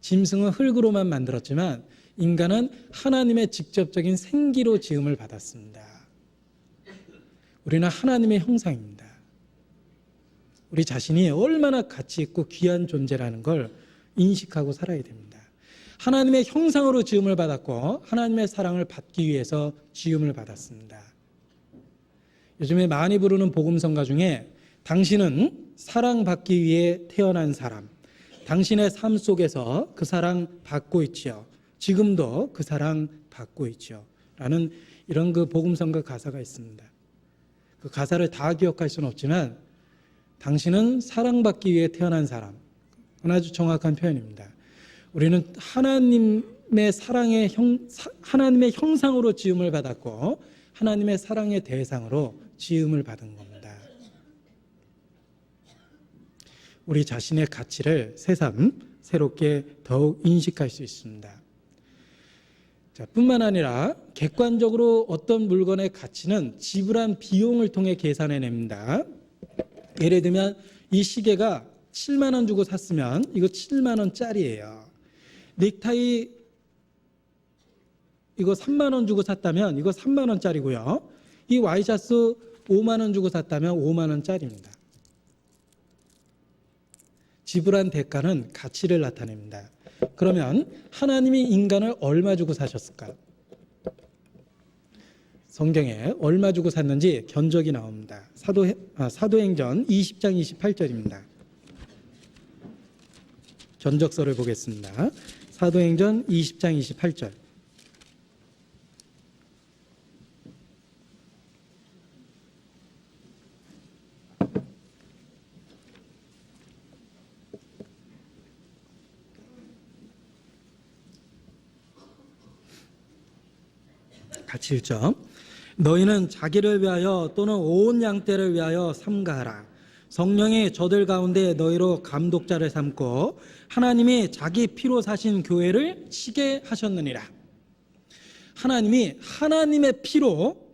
짐승은 흙으로만 만들었지만 인간은 하나님의 직접적인 생기로 지음을 받았습니다. 우리는 하나님의 형상입니다. 우리 자신이 얼마나 가치 있고 귀한 존재라는 걸 인식하고 살아야 됩니다. 하나님의 형상으로 지음을 받았고 하나님의 사랑을 받기 위해서 지음을 받았습니다. 요즘에 많이 부르는 복음성가 중에 당신은 사랑받기 위해 태어난 사람, 당신의 삶 속에서 그 사랑 받고 있지요. 지금도 그 사랑 받고 있죠. 라는 이런 그 복음성가 가사가 있습니다. 그 가사를 다 기억할 수는 없지만 당신은 사랑받기 위해 태어난 사람. 그건 아주 정확한 표현입니다. 우리는 하나님의 사랑의 하나님의 형상으로 지음을 받았고 하나님의 사랑의 대상으로 지음을 받은 겁니다. 우리 자신의 가치를 새삼 새롭게 더욱 인식할 수 있습니다. 자, 뿐만 아니라 객관적으로 어떤 물건의 가치는 지불한 비용을 통해 계산해냅니다. 예를 들면 이 시계가 7만 원 주고 샀으면 이거 7만 원짜리예요. 넥타이 이거 3만 원 주고 샀다면 이거 3만 원짜리고요. 이 와이셔츠 5만 원 주고 샀다면 5만 원짜리입니다. 지불한 대가는 가치를 나타냅니다. 그러면 하나님이 인간을 얼마 주고 사셨을까? 성경에 얼마 주고 샀는지 견적이 나옵니다. 사도행전 20장 28절입니다. 견적서를 보겠습니다. 사도행전 20장 28절. 같이 읽죠. 너희는 자기를 위하여 또는 온 양떼를 위하여 삼가하라. 성령이 저들 가운데 너희로 감독자를 삼고 하나님이 자기 피로 사신 교회를 치게 하셨느니라. 하나님이 하나님의 피로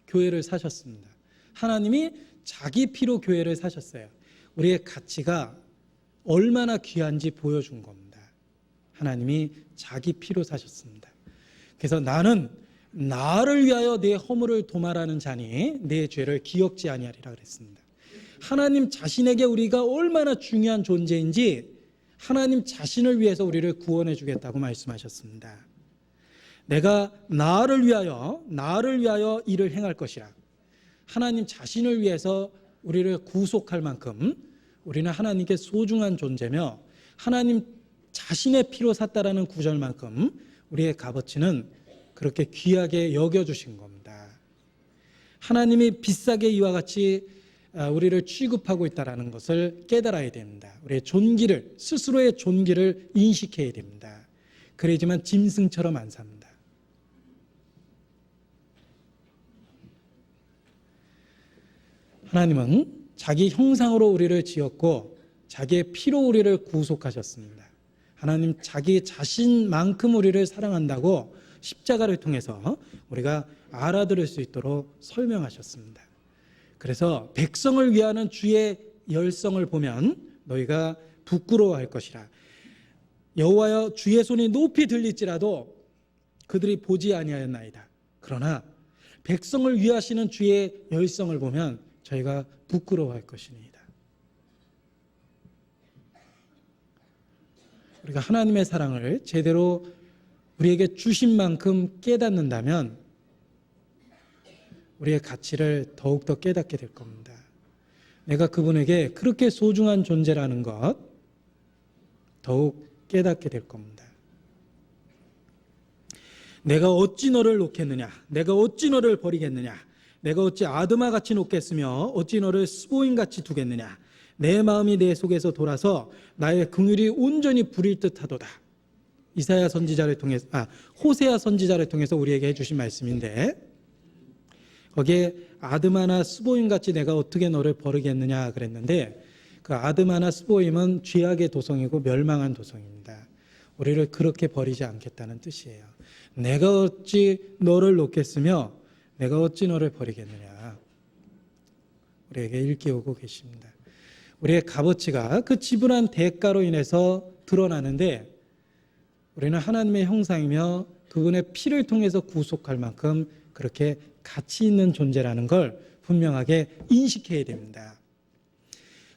교회를 사셨습니다. 하나님이 자기 피로 교회를 사셨어요. 우리의 가치가 얼마나 귀한지 보여준 겁니다. 하나님이 자기 피로 사셨습니다. 그래서 나는 나를 위하여 내 허물을 도말하는 자니 내 죄를 기억지 아니하리라 그랬습니다. 하나님 자신에게 우리가 얼마나 중요한 존재인지 하나님 자신을 위해서 우리를 구원해 주겠다고 말씀하셨습니다. 내가 나를 위하여 일을 행할 것이라. 하나님 자신을 위해서 우리를 구속할 만큼 우리는 하나님께 소중한 존재며 하나님 자신의 피로 샀다라는 구절만큼 우리의 값어치는 그렇게 귀하게 여겨주신 겁니다. 하나님이 비싸게 이와 같이 우리를 취급하고 있다는 것을 깨달아야 됩니다. 우리의 존귀를, 스스로의 존귀를 인식해야 됩니다. 그래야지만 짐승처럼 안 삽니다. 하나님은 자기 형상으로 우리를 지었고 자기의 피로 우리를 구속하셨습니다. 하나님 자기 자신만큼 우리를 사랑한다고 십자가를 통해서 우리가 알아들을 수 있도록 설명하셨습니다. 그래서 백성을 위하는 주의 열성을 보면 너희가 부끄러워할 것이라. 여호와여 주의 손이 높이 들릴지라도 그들이 보지 아니하였나이다. 그러나 백성을 위하시는 주의 열성을 보면 저희가 부끄러워할 것이니이다. 우리가 하나님의 사랑을 제대로 우리에게 주신 만큼 깨닫는다면 우리의 가치를 더욱더 깨닫게 될 겁니다. 내가 그분에게 그렇게 소중한 존재라는 것 더욱 깨닫게 될 겁니다. 내가 어찌 너를 놓겠느냐? 내가 어찌 너를 버리겠느냐? 내가 어찌 아드마같이 놓겠으며 어찌 너를 스보임같이 두겠느냐? 내 마음이 내 속에서 돌아서 나의 긍휼이 온전히 부릴 듯하도다. 호세아 선지자를 통해서 우리에게 해주신 말씀인데 거기에 아드마나 스보임같이 내가 어떻게 너를 버리겠느냐 그랬는데 그 아드마나 스보임은 죄악의 도성이고 멸망한 도성입니다. 우리를 그렇게 버리지 않겠다는 뜻이에요. 내가 어찌 너를 놓겠으며 내가 어찌 너를 버리겠느냐. 우리에게 일깨우고 계십니다. 우리의 값어치가 그 지불한 대가로 인해서 드러나는데 우리는 하나님의 형상이며 그분의 피를 통해서 구속할 만큼 그렇게 가치 있는 존재라는 걸 분명하게 인식해야 됩니다.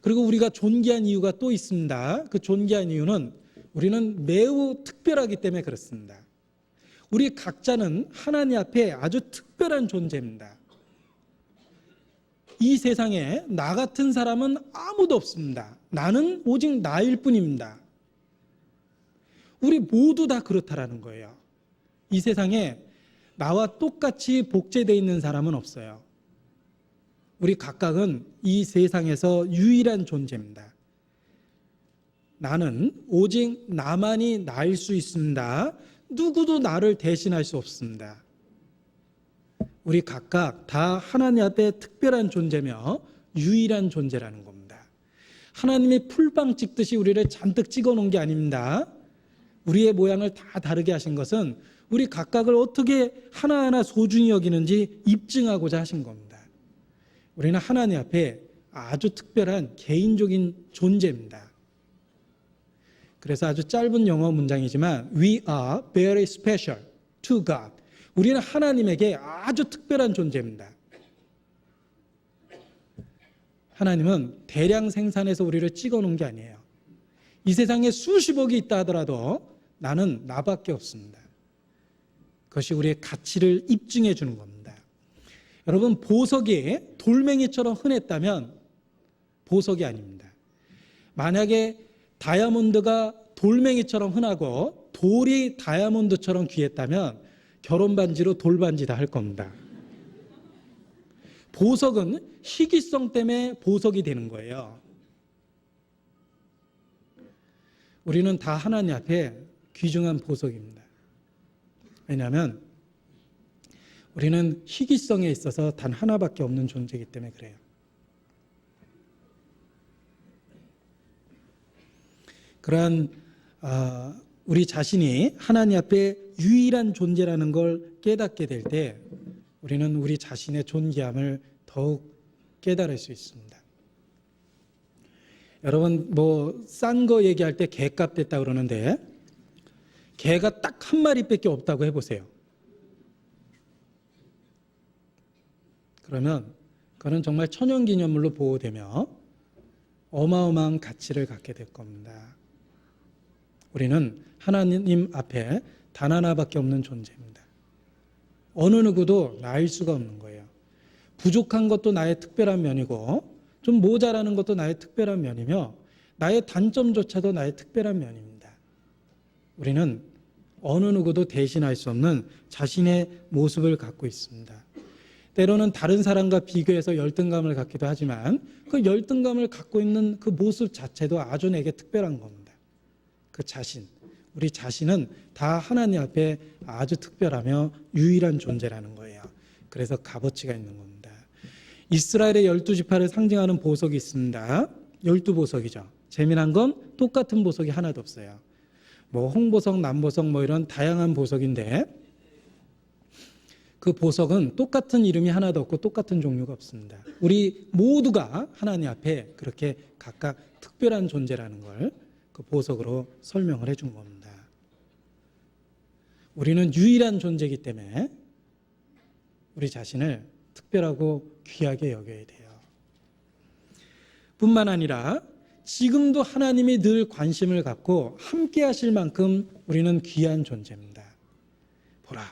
그리고 우리가 존귀한 이유가 또 있습니다. 그 존귀한 이유는 우리는 매우 특별하기 때문에 그렇습니다. 우리 각자는 하나님 앞에 아주 특별한 존재입니다. 이 세상에 나 같은 사람은 아무도 없습니다. 나는 오직 나일 뿐입니다. 우리 모두 다 그렇다라는 거예요. 이 세상에 나와 똑같이 복제되어 있는 사람은 없어요. 우리 각각은 이 세상에서 유일한 존재입니다. 나는 오직 나만이 나일 수 있습니다. 누구도 나를 대신할 수 없습니다. 우리 각각 다 하나님 앞에 특별한 존재며 유일한 존재라는 겁니다. 하나님이 풀빵 찍듯이 우리를 잔뜩 찍어 놓은 게 아닙니다. 우리의 모양을 다 다르게 하신 것은 우리 각각을 어떻게 하나하나 소중히 여기는지 입증하고자 하신 겁니다. 우리는 하나님 앞에 아주 특별한 개인적인 존재입니다. 그래서 아주 짧은 영어 문장이지만 We are very special to God. 우리는 하나님에게 아주 특별한 존재입니다. 하나님은 대량 생산해서 우리를 찍어놓은 게 아니에요. 이 세상에 수십억이 있다 하더라도 나는 나밖에 없습니다. 그것이 우리의 가치를 입증해 주는 겁니다. 여러분, 보석이 돌멩이처럼 흔했다면 보석이 아닙니다. 만약에 다이아몬드가 돌멩이처럼 흔하고 돌이 다이아몬드처럼 귀했다면 결혼반지로 돌반지 다 할 겁니다. 보석은 희귀성 때문에 보석이 되는 거예요. 우리는 다 하나님 앞에 귀중한 보석입니다. 왜냐하면 우리는 희귀성에 있어서 단 하나밖에 없는 존재이기 때문에 그래요. 그러한 우리 자신이 하나님 앞에 유일한 존재라는 걸 깨닫게 될 때 우리는 우리 자신의 존귀함을 더욱 깨달을 수 있습니다. 여러분, 싼 거 얘기할 때 개값 됐다 그러는데 개가 딱 한 마리밖에 없다고 해보세요. 그러면 그거는 정말 천연기념물로 보호되며 어마어마한 가치를 갖게 될 겁니다. 우리는 하나님 앞에 단 하나밖에 없는 존재입니다. 어느 누구도 나일 수가 없는 거예요. 부족한 것도 나의 특별한 면이고 좀 모자라는 것도 나의 특별한 면이며 나의 단점조차도 나의 특별한 면입니다. 우리는 어느 누구도 대신할 수 없는 자신의 모습을 갖고 있습니다. 때로는 다른 사람과 비교해서 열등감을 갖기도 하지만 그 열등감을 갖고 있는 그 모습 자체도 아주 내게 특별한 겁니다. 그 자신, 우리 자신은 다 하나님 앞에 아주 특별하며 유일한 존재라는 거예요. 그래서 값어치가 있는 겁니다. 이스라엘의 12지파를 상징하는 보석이 있습니다. 12보석이죠. 재미난 건 똑같은 보석이 하나도 없어요. 뭐 홍보석, 남보석 뭐 이런 다양한 보석인데 그 보석은 똑같은 이름이 하나도 없고 똑같은 종류가 없습니다. 우리 모두가 하나님 앞에 그렇게 각각 특별한 존재라는 걸 그 보석으로 설명을 해준 겁니다. 우리는 유일한 존재이기 때문에 우리 자신을 특별하고 귀하게 여겨야 돼요. 뿐만 아니라 지금도 하나님이 늘 관심을 갖고 함께 하실 만큼 우리는 귀한 존재입니다. 보라,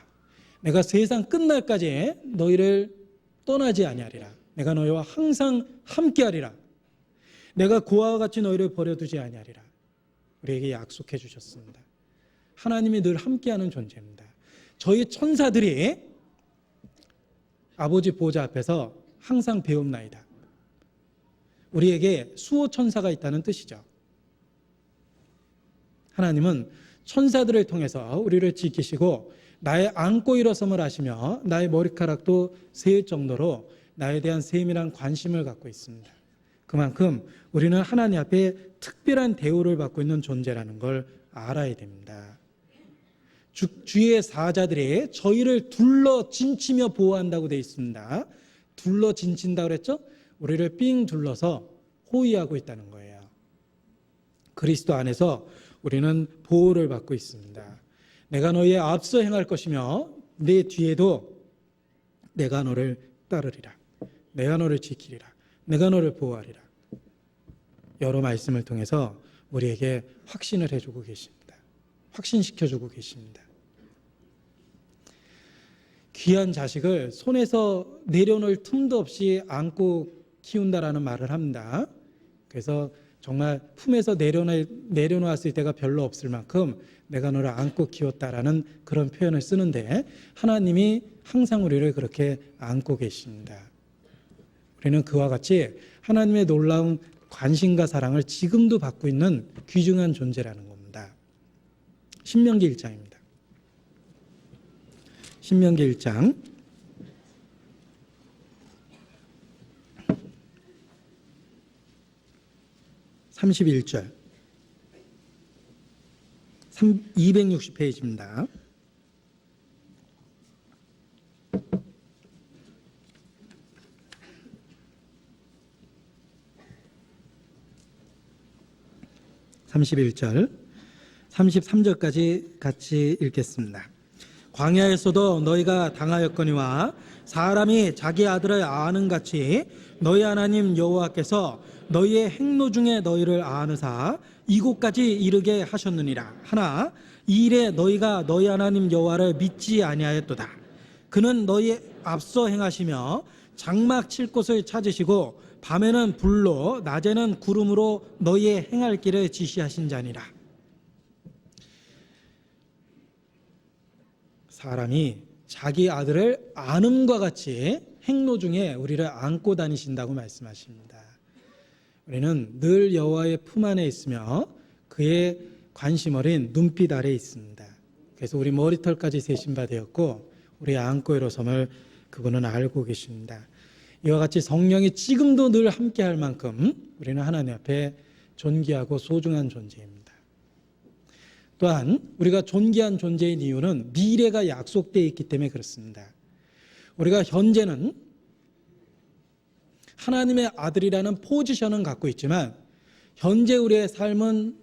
내가 세상 끝날까지 너희를 떠나지 아니하리라. 내가 너희와 항상 함께하리라. 내가 고아와 같이 너희를 버려두지 아니하리라. 우리에게 약속해 주셨습니다. 하나님이 늘 함께하는 존재입니다. 저희 천사들이 아버지 보좌 앞에서 항상 배움나이다. 우리에게 수호 천사가 있다는 뜻이죠. 하나님은 천사들을 통해서 우리를 지키시고 나의 안고 일어섬을 아시며 나의 머리카락도 세일 정도로 나에 대한 세밀한 관심을 갖고 있습니다. 그만큼 우리는 하나님 앞에 특별한 대우를 받고 있는 존재라는 걸 알아야 됩니다. 주의 사자들이 저희를 둘러 진치며 보호한다고 되어 있습니다. 둘러 진친다고 그랬죠? 우리를 삥 둘러서 호위하고 있다는 거예요. 그리스도 안에서 우리는 보호를 받고 있습니다. 내가 너희의 앞서 행할 것이며 내 뒤에도 내가 너를 따르리라. 내가 너를 지키리라. 내가 너를 보호하리라. 여러 말씀을 통해서 우리에게 확신을 해주고 계십니다. 확신시켜주고 계십니다. 귀한 자식을 손에서 내려놓을 틈도 없이 안고 키운다라는 말을 합니다. 그래서 정말 품에서 내려놓았을 때가 별로 없을 만큼 내가 너를 안고 키웠다라는 그런 표현을 쓰는데 하나님이 항상 우리를 그렇게 안고 계십니다. 우리는 그와 같이 하나님의 놀라운 관심과 사랑을 지금도 받고 있는 귀중한 존재라는 겁니다. 신명기 1장입니다. 신명기 1장 31절 260페이지입니다. (31절) 33절까지 같이 읽겠습니다. 광야에서도 너희가 당하였거니와 사람이 자기 아들을 아는 같이 너희 하나님 여호와께서 너희의 행로 중에 너희를 아느사 이곳까지 이르게 하셨느니라. 하나 이 일에 너희가 너희 하나님 여호와를 믿지 아니하였도다. 그는 너희 앞서 행하시며 장막 칠 곳을 찾으시고 밤에는 불로 낮에는 구름으로 너희의 행할 길을 지시하신 자니라. 사람이 자기 아들을 안음과 같이 행로 중에 우리를 안고 다니신다고 말씀하십니다. 우리는 늘 여호와의 품 안에 있으며 그의 관심 어린 눈빛 아래 있습니다. 그래서 우리 머리털까지 세신 바 되었고 우리 안고 일어섬을 그분은 알고 계십니다. 이와 같이 성령이 지금도 늘 함께할 만큼 우리는 하나님 앞에 존귀하고 소중한 존재입니다. 또한 우리가 존귀한 존재인 이유는 미래가 약속되어 있기 때문에 그렇습니다. 우리가 현재는 하나님의 아들이라는 포지션은 갖고 있지만 현재 우리의 삶은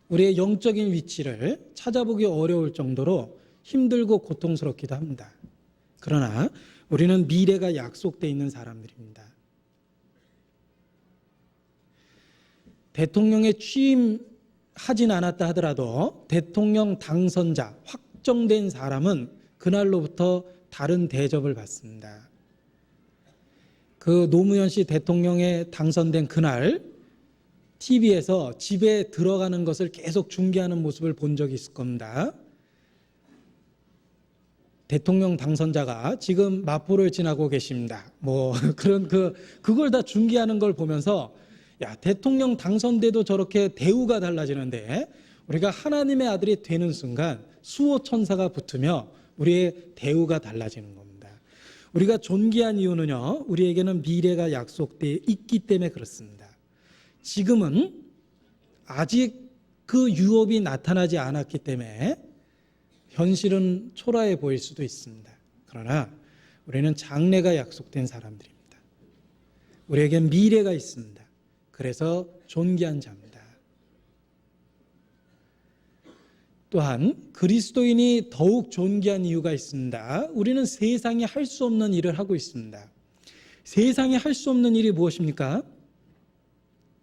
우리의 영적인 위치를 찾아보기 어려울 정도로 힘들고 고통스럽기도 합니다. 그러나 우리는 미래가 약속되어 있는 사람들입니다. 대통령에 취임하진 않았다 하더라도 대통령 당선자 확정된 사람은 그날로부터 다른 대접을 받습니다. 그 노무현 씨 대통령에 당선된 그날 TV에서 집에 들어가는 것을 계속 중계하는 모습을 본 적이 있을 겁니다. 대통령 당선자가 지금 마포를 지나고 계십니다. 뭐 그런 그걸 다 중계하는 걸 보면서 야, 대통령 당선돼도 저렇게 대우가 달라지는데 우리가 하나님의 아들이 되는 순간 수호 천사가 붙으며 우리의 대우가 달라지는 겁니다. 우리가 존귀한 이유는요, 우리에게는 미래가 약속되어 있기 때문에 그렇습니다. 지금은 아직 그 유업이 나타나지 않았기 때문에 현실은 초라해 보일 수도 있습니다. 그러나 우리는 장래가 약속된 사람들입니다. 우리에겐 미래가 있습니다. 그래서 존귀한 자입니다. 또한 그리스도인이 더욱 존귀한 이유가 있습니다. 우리는 세상이 할 수 없는 일을 하고 있습니다. 세상이 할 수 없는 일이 무엇입니까?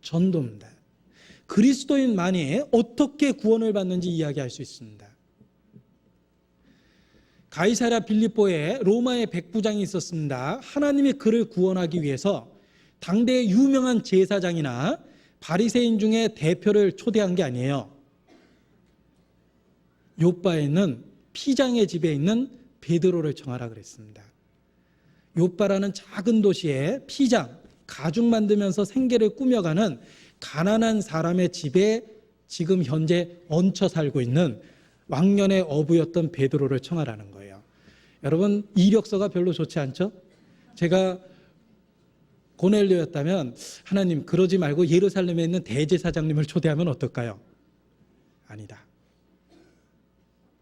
전도입니다. 그리스도인만이 어떻게 구원을 받는지 이야기할 수 있습니다. 가이사랴 빌립보에 로마의 백부장이 있었습니다. 하나님이 그를 구원하기 위해서 당대의 유명한 제사장이나 바리새인 중에 대표를 초대한 게 아니에요. 요빠에 있는 피장의 집에 있는 베드로를 청하라 그랬습니다. 요빠라는 작은 도시에 피장, 가죽 만들면서 생계를 꾸며가는 가난한 사람의 집에 지금 현재 얹혀 살고 있는 왕년의 어부였던 베드로를 청하라는 거예요. 여러분, 이력서가 별로 좋지 않죠? 제가 고넬료였다면 하나님 그러지 말고 예루살렘에 있는 대제사장님을 초대하면 어떨까요? 아니다.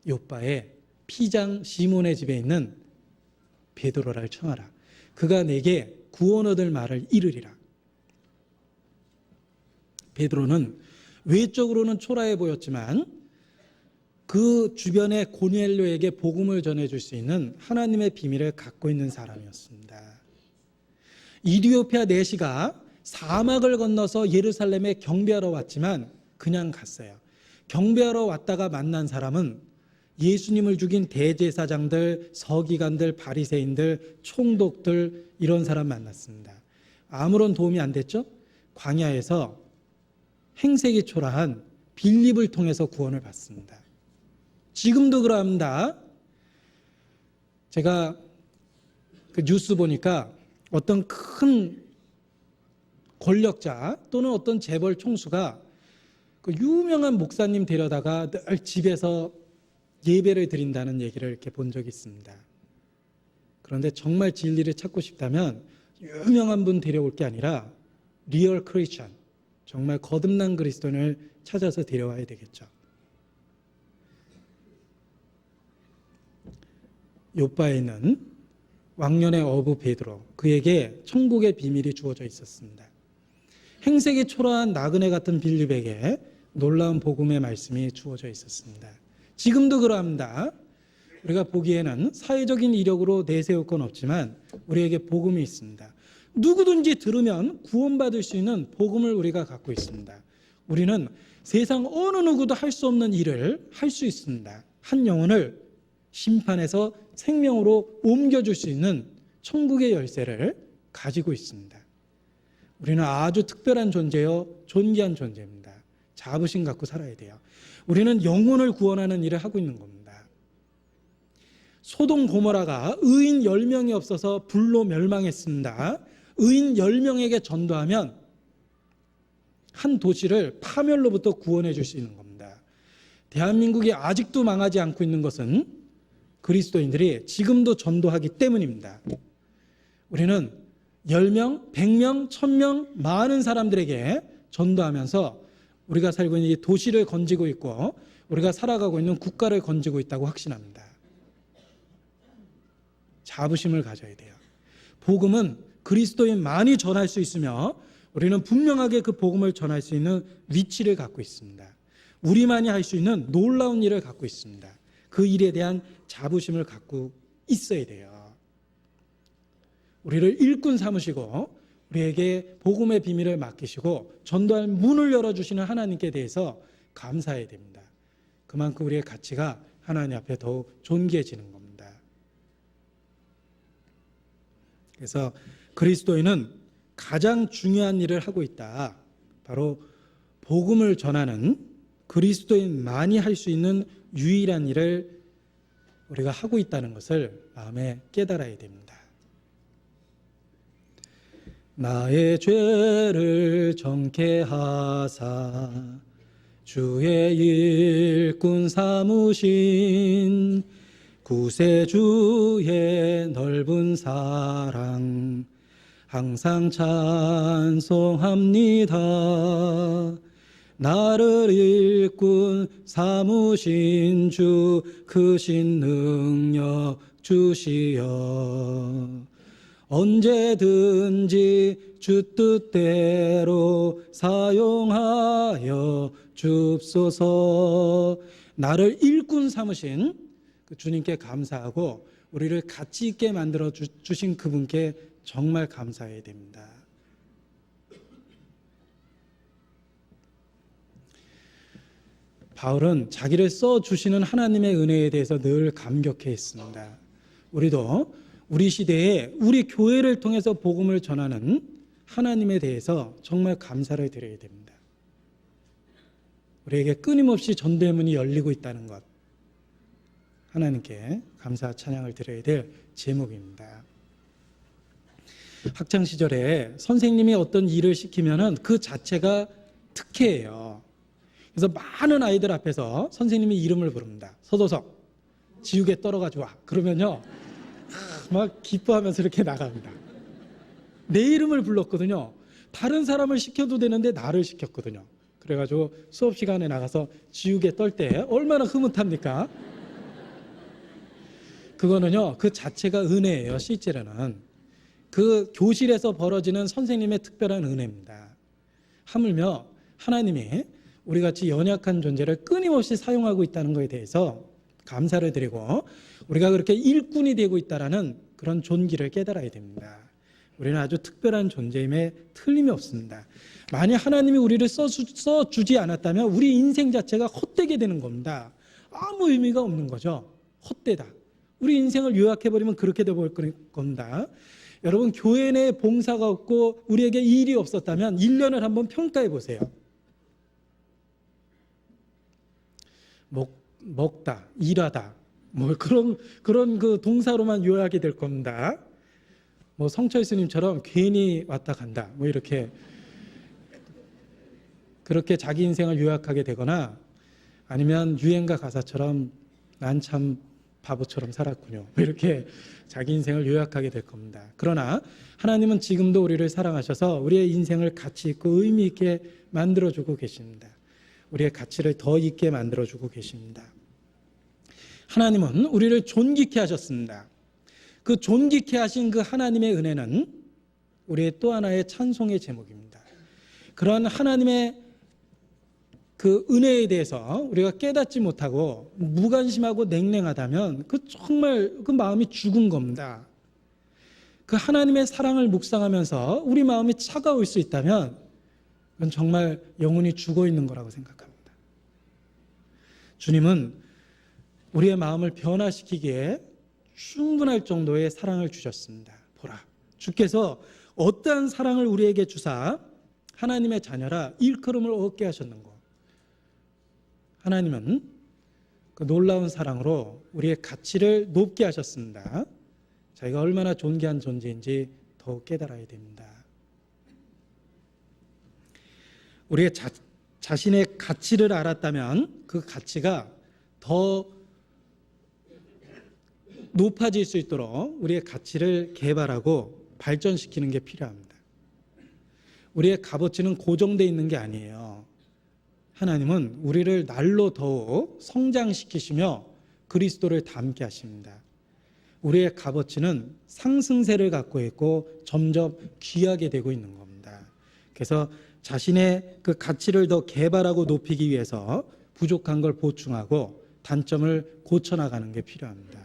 요빠의 피장 시몬의 집에 있는 베드로를 청하라. 그가 내게 구원 얻을 말을 이르리라. 베드로는 외적으로는 초라해 보였지만 그 주변의 고넬료에게 복음을 전해줄 수 있는 하나님의 비밀을 갖고 있는 사람이었습니다. 이디오피아 내시가 사막을 건너서 예루살렘에 경배하러 왔지만 그냥 갔어요. 경배하러 왔다가 만난 사람은 예수님을 죽인 대제사장들, 서기관들, 바리새인들, 총독들 이런 사람 만났습니다. 아무런 도움이 안 됐죠? 광야에서 행색이 초라한 빌립을 통해서 구원을 받습니다. 지금도 그럽니다. 제가 그 뉴스 보니까 어떤 큰 권력자 또는 어떤 재벌 총수가 그 유명한 목사님 데려다가 늘 집에서 예배를 드린다는 얘기를 이렇게 본 적이 있습니다. 그런데 정말 진리를 찾고 싶다면 유명한 분 데려올 게 아니라 리얼 크리스천, 정말 거듭난 그리스도인을 찾아서 데려와야 되겠죠. 요빠에 있는 왕년의 어부 베드로, 그에게 천국의 비밀이 주어져 있었습니다. 행색이 초라한 나그네 같은 빌립에게 놀라운 복음의 말씀이 주어져 있었습니다. 지금도 그러합니다. 우리가 보기에는 사회적인 이력으로 내세울 건 없지만 우리에게 복음이 있습니다. 누구든지 들으면 구원받을 수 있는 복음을 우리가 갖고 있습니다. 우리는 세상 어느 누구도 할 수 없는 일을 할 수 있습니다. 한 영혼을 심판해서 생명으로 옮겨줄 수 있는 천국의 열쇠를 가지고 있습니다. 우리는 아주 특별한 존재요, 존귀한 존재입니다. 자부심 갖고 살아야 돼요. 우리는 영혼을 구원하는 일을 하고 있는 겁니다. 소돔 고모라가 의인 10명이 없어서 불로 멸망했습니다. 의인 10명에게 전도하면 한 도시를 파멸로부터 구원해 줄 수 있는 겁니다. 대한민국이 아직도 망하지 않고 있는 것은 그리스도인들이 지금도 전도하기 때문입니다. 우리는 10명, 100명, 1000명 많은 사람들에게 전도하면서 우리가 살고 있는 이 도시를 건지고 있고 우리가 살아가고 있는 국가를 건지고 있다고 확신합니다. 자부심을 가져야 돼요. 복음은 그리스도인만이 전할 수 있으며 우리는 분명하게 그 복음을 전할 수 있는 위치를 갖고 있습니다. 우리만이 할 수 있는 놀라운 일을 갖고 있습니다. 그 일에 대한 자부심을 갖고 있어야 돼요. 우리를 일꾼 삼으시고 우리에게 복음의 비밀을 맡기시고 전도할 문을 열어주시는 하나님께 대해서 감사해야 됩니다. 그만큼 우리의 가치가 하나님 앞에 더욱 존귀해지는 겁니다. 그래서 그리스도인은 가장 중요한 일을 하고 있다. 바로 복음을 전하는 그리스도인만이 할 수 있는 유일한 일을 우리가 하고 있다는 것을 마음에 깨달아야 됩니다. 나의 죄를 정케 하사 주의 일꾼 삼으신 구세주의 넓은 사랑 항상 찬송합니다. 나를 일꾼 삼으신 주 크신 능력 주시어 언제든지 주 뜻대로 사용하여 줍소서. 나를 일꾼 삼으신 그 주님께 감사하고 우리를 가치 있게 만들어 주신 그분께 정말 감사해야 됩니다. 바울은 자기를 써주시는 하나님의 은혜에 대해서 늘 감격해 했습니다. 우리도 우리 시대에 우리 교회를 통해서 복음을 전하는 하나님에 대해서 정말 감사를 드려야 됩니다. 우리에게 끊임없이 전도의 문이 열리고 있다는 것, 하나님께 감사 찬양을 드려야 될 제목입니다. 학창시절에 선생님이 어떤 일을 시키면 그 자체가 특혜예요. 그래서 많은 아이들 앞에서 선생님이 이름을 부릅니다. 서도석, 지우개 떨어가지고 와. 그러면요 막 기뻐하면서 이렇게 나갑니다. 내 이름을 불렀거든요. 다른 사람을 시켜도 되는데 나를 시켰거든요. 그래가지고 수업 시간에 나가서 지우개 떨 때 얼마나 흐뭇합니까? 그거는요 그 자체가 은혜예요. 실제로는 그 교실에서 벌어지는 선생님의 특별한 은혜입니다. 하물며 하나님이 우리같이 연약한 존재를 끊임없이 사용하고 있다는 것에 대해서 감사를 드리고 우리가 그렇게 일꾼이 되고 있다는 그런 존귀를 깨달아야 됩니다. 우리는 아주 특별한 존재임에 틀림이 없습니다. 만약 하나님이 우리를 써주지 않았다면 우리 인생 자체가 헛되게 되는 겁니다. 아무 의미가 없는 거죠. 헛되다. 우리 인생을 요약해버리면 그렇게 되어버릴 겁니다. 여러분 교회 내에 봉사가 없고 우리에게 일이 없었다면 1년을 한번 평가해 보세요. 먹다, 일하다, 뭐 그런 그 동사로만 요약이 될 겁니다. 뭐 성철스님처럼 괜히 왔다 간다, 뭐 이렇게 그렇게 자기 인생을 요약하게 되거나 아니면 유행가 가사처럼 난 참 바보처럼 살았군요, 뭐 이렇게 자기 인생을 요약하게 될 겁니다. 그러나 하나님은 지금도 우리를 사랑하셔서 우리의 인생을 가치 있고 의미 있게 만들어주고 계십니다. 우리의 가치를 더 있게 만들어주고 계십니다. 하나님은 우리를 존귀케 하셨습니다. 그 존귀케 하신 그 하나님의 은혜는 우리의 또 하나의 찬송의 제목입니다. 그러한 하나님의 그 은혜에 대해서 우리가 깨닫지 못하고 무관심하고 냉랭하다면 그 정말 그 마음이 죽은 겁니다. 그 하나님의 사랑을 묵상하면서 우리 마음이 차가울 수 있다면 그건 정말 영혼이 죽어 있는 거라고 생각합니다. 주님은 우리의 마음을 변화시키기에 충분할 정도의 사랑을 주셨습니다. 보라, 주께서 어떠한 사랑을 우리에게 주사 하나님의 자녀라 일컬음을 얻게 하셨는고. 하나님은 그 놀라운 사랑으로 우리의 가치를 높게 하셨습니다. 자기가 얼마나 존귀한 존재인지 더욱 깨달아야 됩니다. 우리의 자신의 가치를 알았다면 그 가치가 더 높아질 수 있도록 우리의 가치를 개발하고 발전시키는 게 필요합니다. 우리의 값어치는 고정되어 있는 게 아니에요. 하나님은 우리를 날로 더욱 성장시키시며 그리스도를 닮게 하십니다. 우리의 값어치는 상승세를 갖고 있고 점점 귀하게 되고 있는 겁니다. 그래서 자신의 그 가치를 더 개발하고 높이기 위해서 부족한 걸 보충하고 단점을 고쳐나가는 게 필요합니다.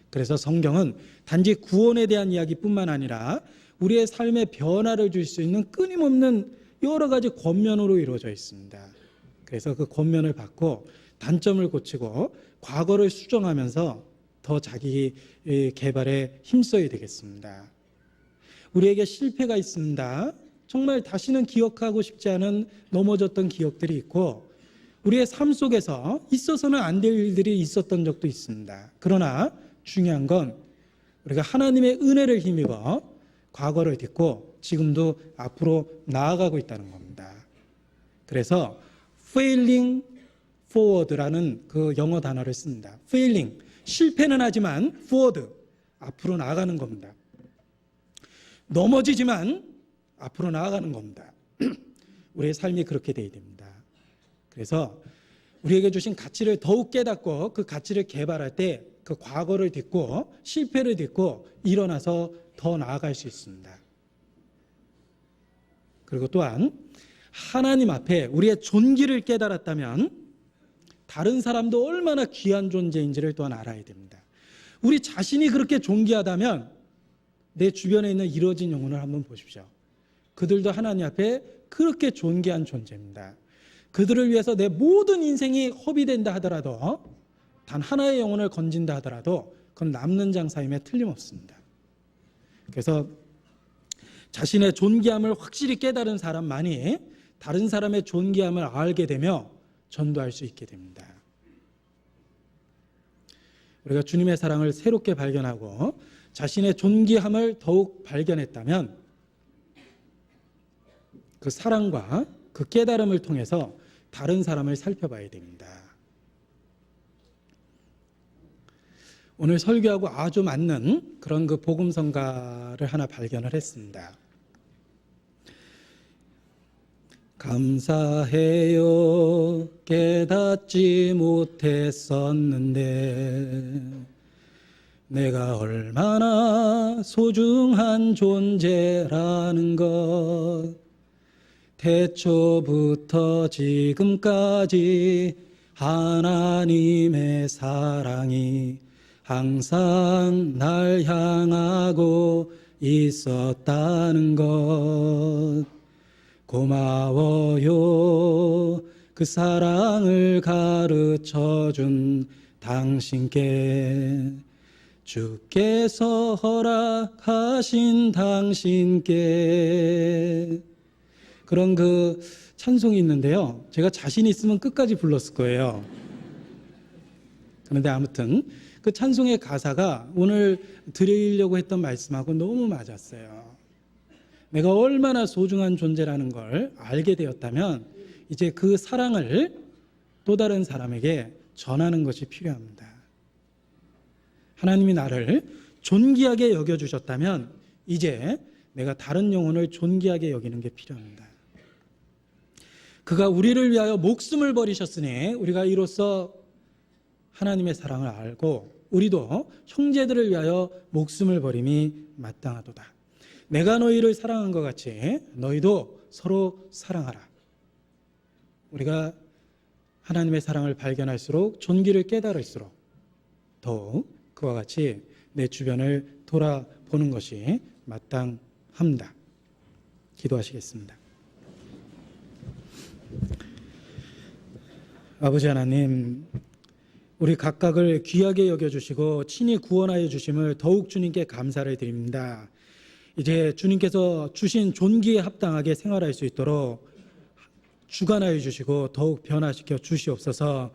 그래서 성경은 단지 구원에 대한 이야기뿐만 아니라 우리의 삶에 변화를 줄 수 있는 끊임없는 여러 가지 권면으로 이루어져 있습니다. 그래서 그 권면을 받고 단점을 고치고 과거를 수정하면서 더 자기 개발에 힘써야 되겠습니다. 우리에게 실패가 있습니다. 정말 다시는 기억하고 싶지 않은 넘어졌던 기억들이 있고 우리의 삶 속에서 있어서는 안 될 일들이 있었던 적도 있습니다. 그러나 중요한 건 우리가 하나님의 은혜를 힘입어 과거를 딛고 지금도 앞으로 나아가고 있다는 겁니다. 그래서 failing forward라는 그 영어 단어를 씁니다. failing, 실패는 하지만 forward, 앞으로 나아가는 겁니다. 넘어지지만 앞으로 나아가는 겁니다. 우리의 삶이 그렇게 돼야 됩니다. 그래서 우리에게 주신 가치를 더욱 깨닫고 그 가치를 개발할 때 그 과거를 딛고 실패를 딛고 일어나서 더 나아갈 수 있습니다. 그리고 또한 하나님 앞에 우리의 존귀를 깨달았다면 다른 사람도 얼마나 귀한 존재인지를 또한 알아야 됩니다. 우리 자신이 그렇게 존귀하다면 내 주변에 있는 이루어진 영혼을 한번 보십시오. 그들도 하나님 앞에 그렇게 존귀한 존재입니다. 그들을 위해서 내 모든 인생이 허비된다 하더라도, 단 하나의 영혼을 건진다 하더라도 그건 남는 장사임에 틀림없습니다. 그래서 자신의 존귀함을 확실히 깨달은 사람만이 다른 사람의 존귀함을 알게 되며 전도할 수 있게 됩니다. 우리가 주님의 사랑을 새롭게 발견하고 자신의 존귀함을 더욱 발견했다면 그 사랑과 그 깨달음을 통해서 다른 사람을 살펴봐야 됩니다. 오늘 설교하고 아주 맞는 그런 그 복음성가를 하나 발견을 했습니다. 감사해요. 깨닫지 못했었는데 내가 얼마나 소중한 존재라는 것, 태초부터 지금까지 하나님의 사랑이 항상 날 향하고 있었다는 것, 고마워요. 그 사랑을 가르쳐준 당신께, 주께서 허락하신 당신께. 그런 그 찬송이 있는데요, 제가 자신 있으면 끝까지 불렀을 거예요. 그런데 아무튼 그 찬송의 가사가 오늘 드리려고 했던 말씀하고 너무 맞았어요. 내가 얼마나 소중한 존재라는 걸 알게 되었다면 이제 그 사랑을 또 다른 사람에게 전하는 것이 필요합니다. 하나님이 나를 존귀하게 여겨주셨다면 이제 내가 다른 영혼을 존귀하게 여기는 게 필요합니다. 그가 우리를 위하여 목숨을 버리셨으니 우리가 이로써 하나님의 사랑을 알고 우리도 형제들을 위하여 목숨을 버림이 마땅하도다. 내가 너희를 사랑한 것 같이 너희도 서로 사랑하라. 우리가 하나님의 사랑을 발견할수록 존귀를 깨달을수록 더욱 그와 같이 내 주변을 돌아보는 것이 마땅합니다. 기도하시겠습니다. 아버지 하나님, 우리 각각을 귀하게 여겨주시고 친히 구원하여 주심을 더욱 주님께 감사를 드립니다. 이제 주님께서 주신 존귀에 합당하게 생활할 수 있도록 주관하여 주시고 더욱 변화시켜 주시옵소서.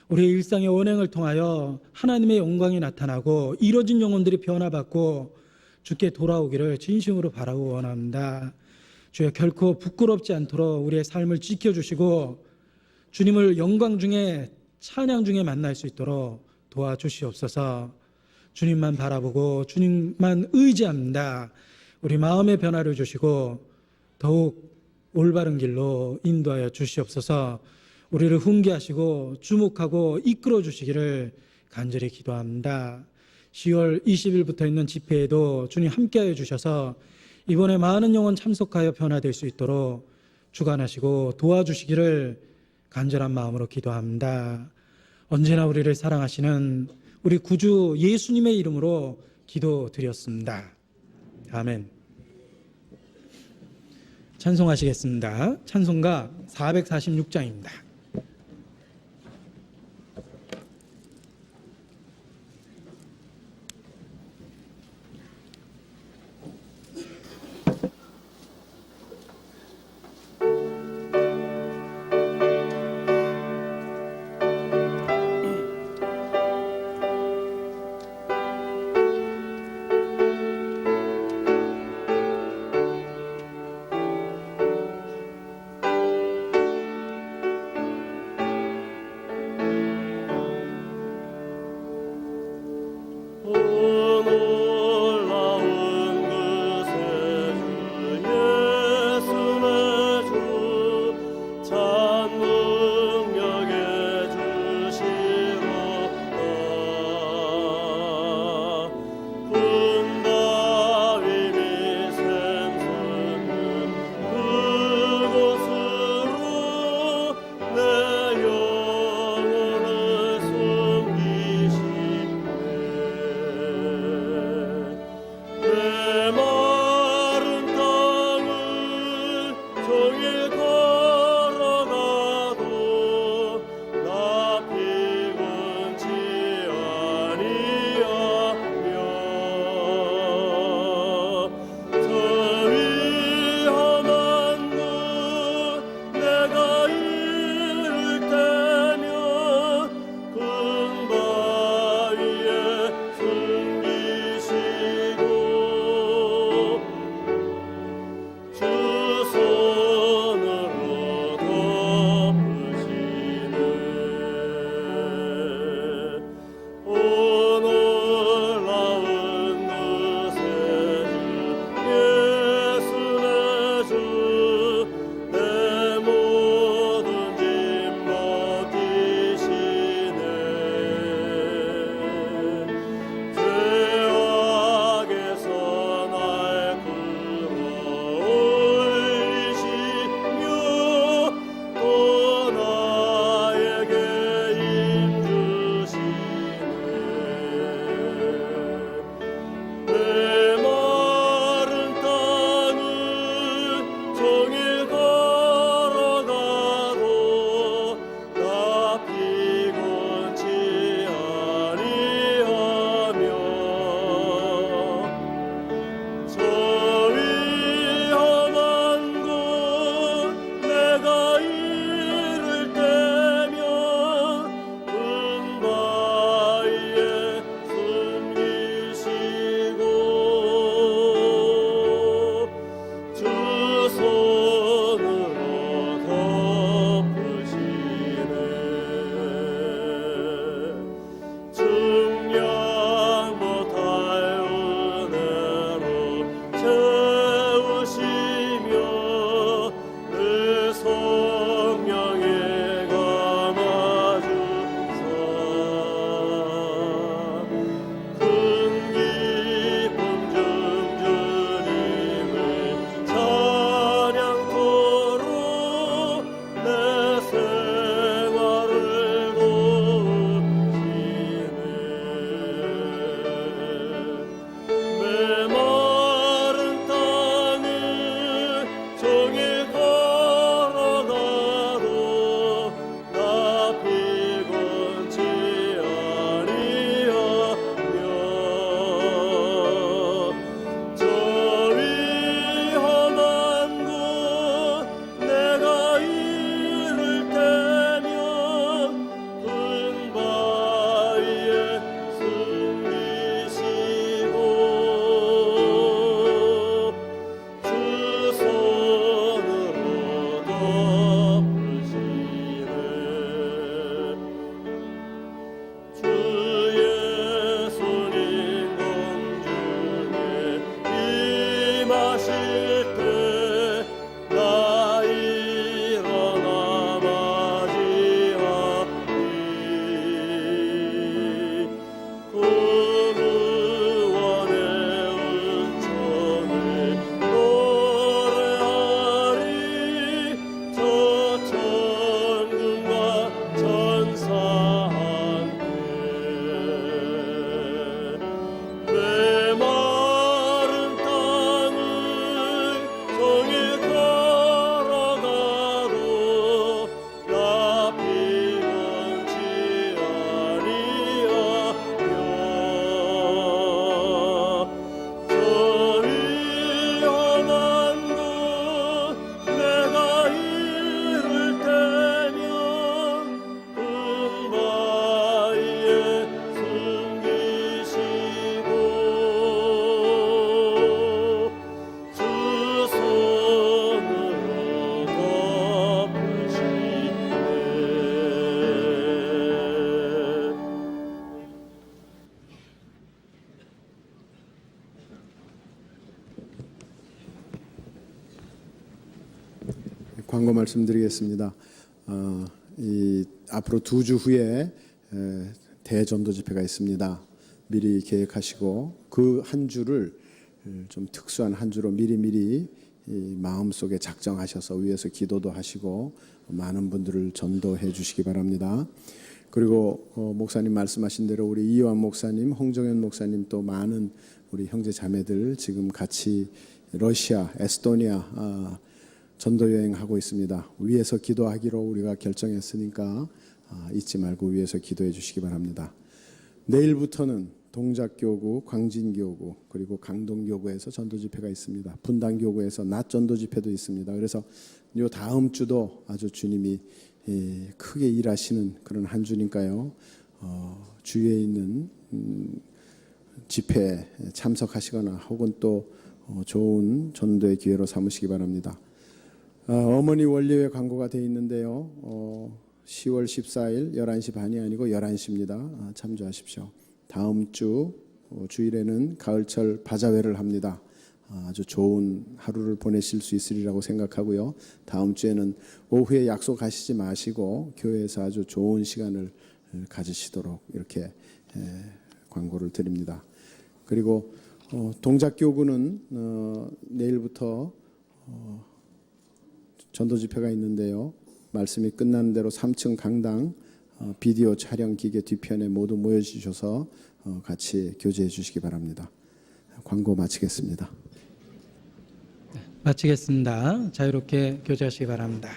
우리의 일상의 언행을 통하여 하나님의 영광이 나타나고 이뤄진 영혼들이 변화받고 주께 돌아오기를 진심으로 바라고 원합니다. 주여, 결코 부끄럽지 않도록 우리의 삶을 지켜주시고 주님을 영광 중에 찬양 중에 만날 수 있도록 도와주시옵소서. 주님만 바라보고 주님만 의지합니다. 우리 마음의 변화를 주시고 더욱 올바른 길로 인도하여 주시옵소서. 우리를 훈계하시고 주목하고 이끌어 주시기를 간절히 기도합니다. 10월 20일부터 있는 집회에도 주님 함께하여 주셔서 이번에 많은 영혼 참석하여 변화될 수 있도록 주관하시고 도와주시기를 간절한 마음으로 기도합니다. 언제나 우리를 사랑하시는 우리 구주 예수님의 이름으로 기도드렸습니다. 아멘. 찬송하시겠습니다. 찬송가 446장입니다. 종일 걸어가도 나 피곤치 아니하며 저 위험한 곳 내가 이를 때면 큰 바위에 숨기시고 주 손으로 덮으시네. 오늘 나은 것의 주 예수의 주 내 모든 짐 맡기시네. 죄악에서 날 끌어올리시며 또 나에게 힘 주시네. 메마른 땅을 종일 걸어가도 나 피곤치 아니하며 저 위험한 곳 내가 이를 때면 큰 바위에 숨기시고 주 손으로 덮으시네. 증량 못할 은혜로 채우시며 내 성령에 감아주사 큰 기쁨 중 주님을 찬양토록 내 생활을 도우시네. 메마른 땅을 종일 걸어가도 나 피곤치 아니하며 저 위험한 곳 내가 이를 때면 큰 바위에 숨기시고 주 손으로 덮으시네. 주 예수님 공중에 임하실 때 나 일어나 맞이하리. 그 구원의 은총을 노래하리. 저 천군과 천사 함께 메마른 땅을 종일 걸어가도 나 피곤치 아니하며 저 위험한 곳 내가 이를 때면 큰 바위에 숨기시고 주 손으로 덮으시네. 광고 말씀드리겠습니다. 앞으로 2주 후에 대전도 집회가 있습니다. 미리 계획하시고 그 한 주를 좀 특수한 한 주로 미리미리 마음속에 작정하셔서 위에서 기도도 하시고 많은 분들을 전도해 주시기 바랍니다. 그리고 목사님 말씀하신 대로 우리 이완 목사님, 홍정현 목사님 또 많은 우리 형제 자매들 지금 같이 러시아, 에스토니아 전도 여행하고 있습니다. 위에서 기도하기로 우리가 결정했으니까 잊지 말고 위에서 기도해 주시기 바랍니다. 내일부터는 동작교구, 광진교구, 그리고 강동교구에서 전도 집회가 있습니다. 분당교구에서 낮 전도 집회도 있습니다. 그래서 요 다음 주도 아주 주님이 크게 일하시는 그런 한 주니까요. 주위에 있는 집회에 참석하시거나 혹은 또 좋은 전도의 기회로 삼으시기 바랍니다. 어머니 원리회 광고가 되어 있는데요. 10월 14일 11시 반이 아니고 11시입니다. 참조하십시오. 다음 주 주일에는 가을철 바자회를 합니다. 아주 좋은 하루를 보내실 수 있으리라고 생각하고요. 다음 주에는 오후에 약속하시지 마시고 교회에서 아주 좋은 시간을 가지시도록 이렇게 광고를 드립니다. 그리고 동작교구는 내일부터 전도 집회가 있는데요. 말씀이 끝나는 대로 3층 강당 비디오 촬영 기계 뒤편에 모두 모여주셔서 같이 교제해 주시기 바랍니다. 광고 마치겠습니다. 마치겠습니다. 자유롭게 교제하시기 바랍니다.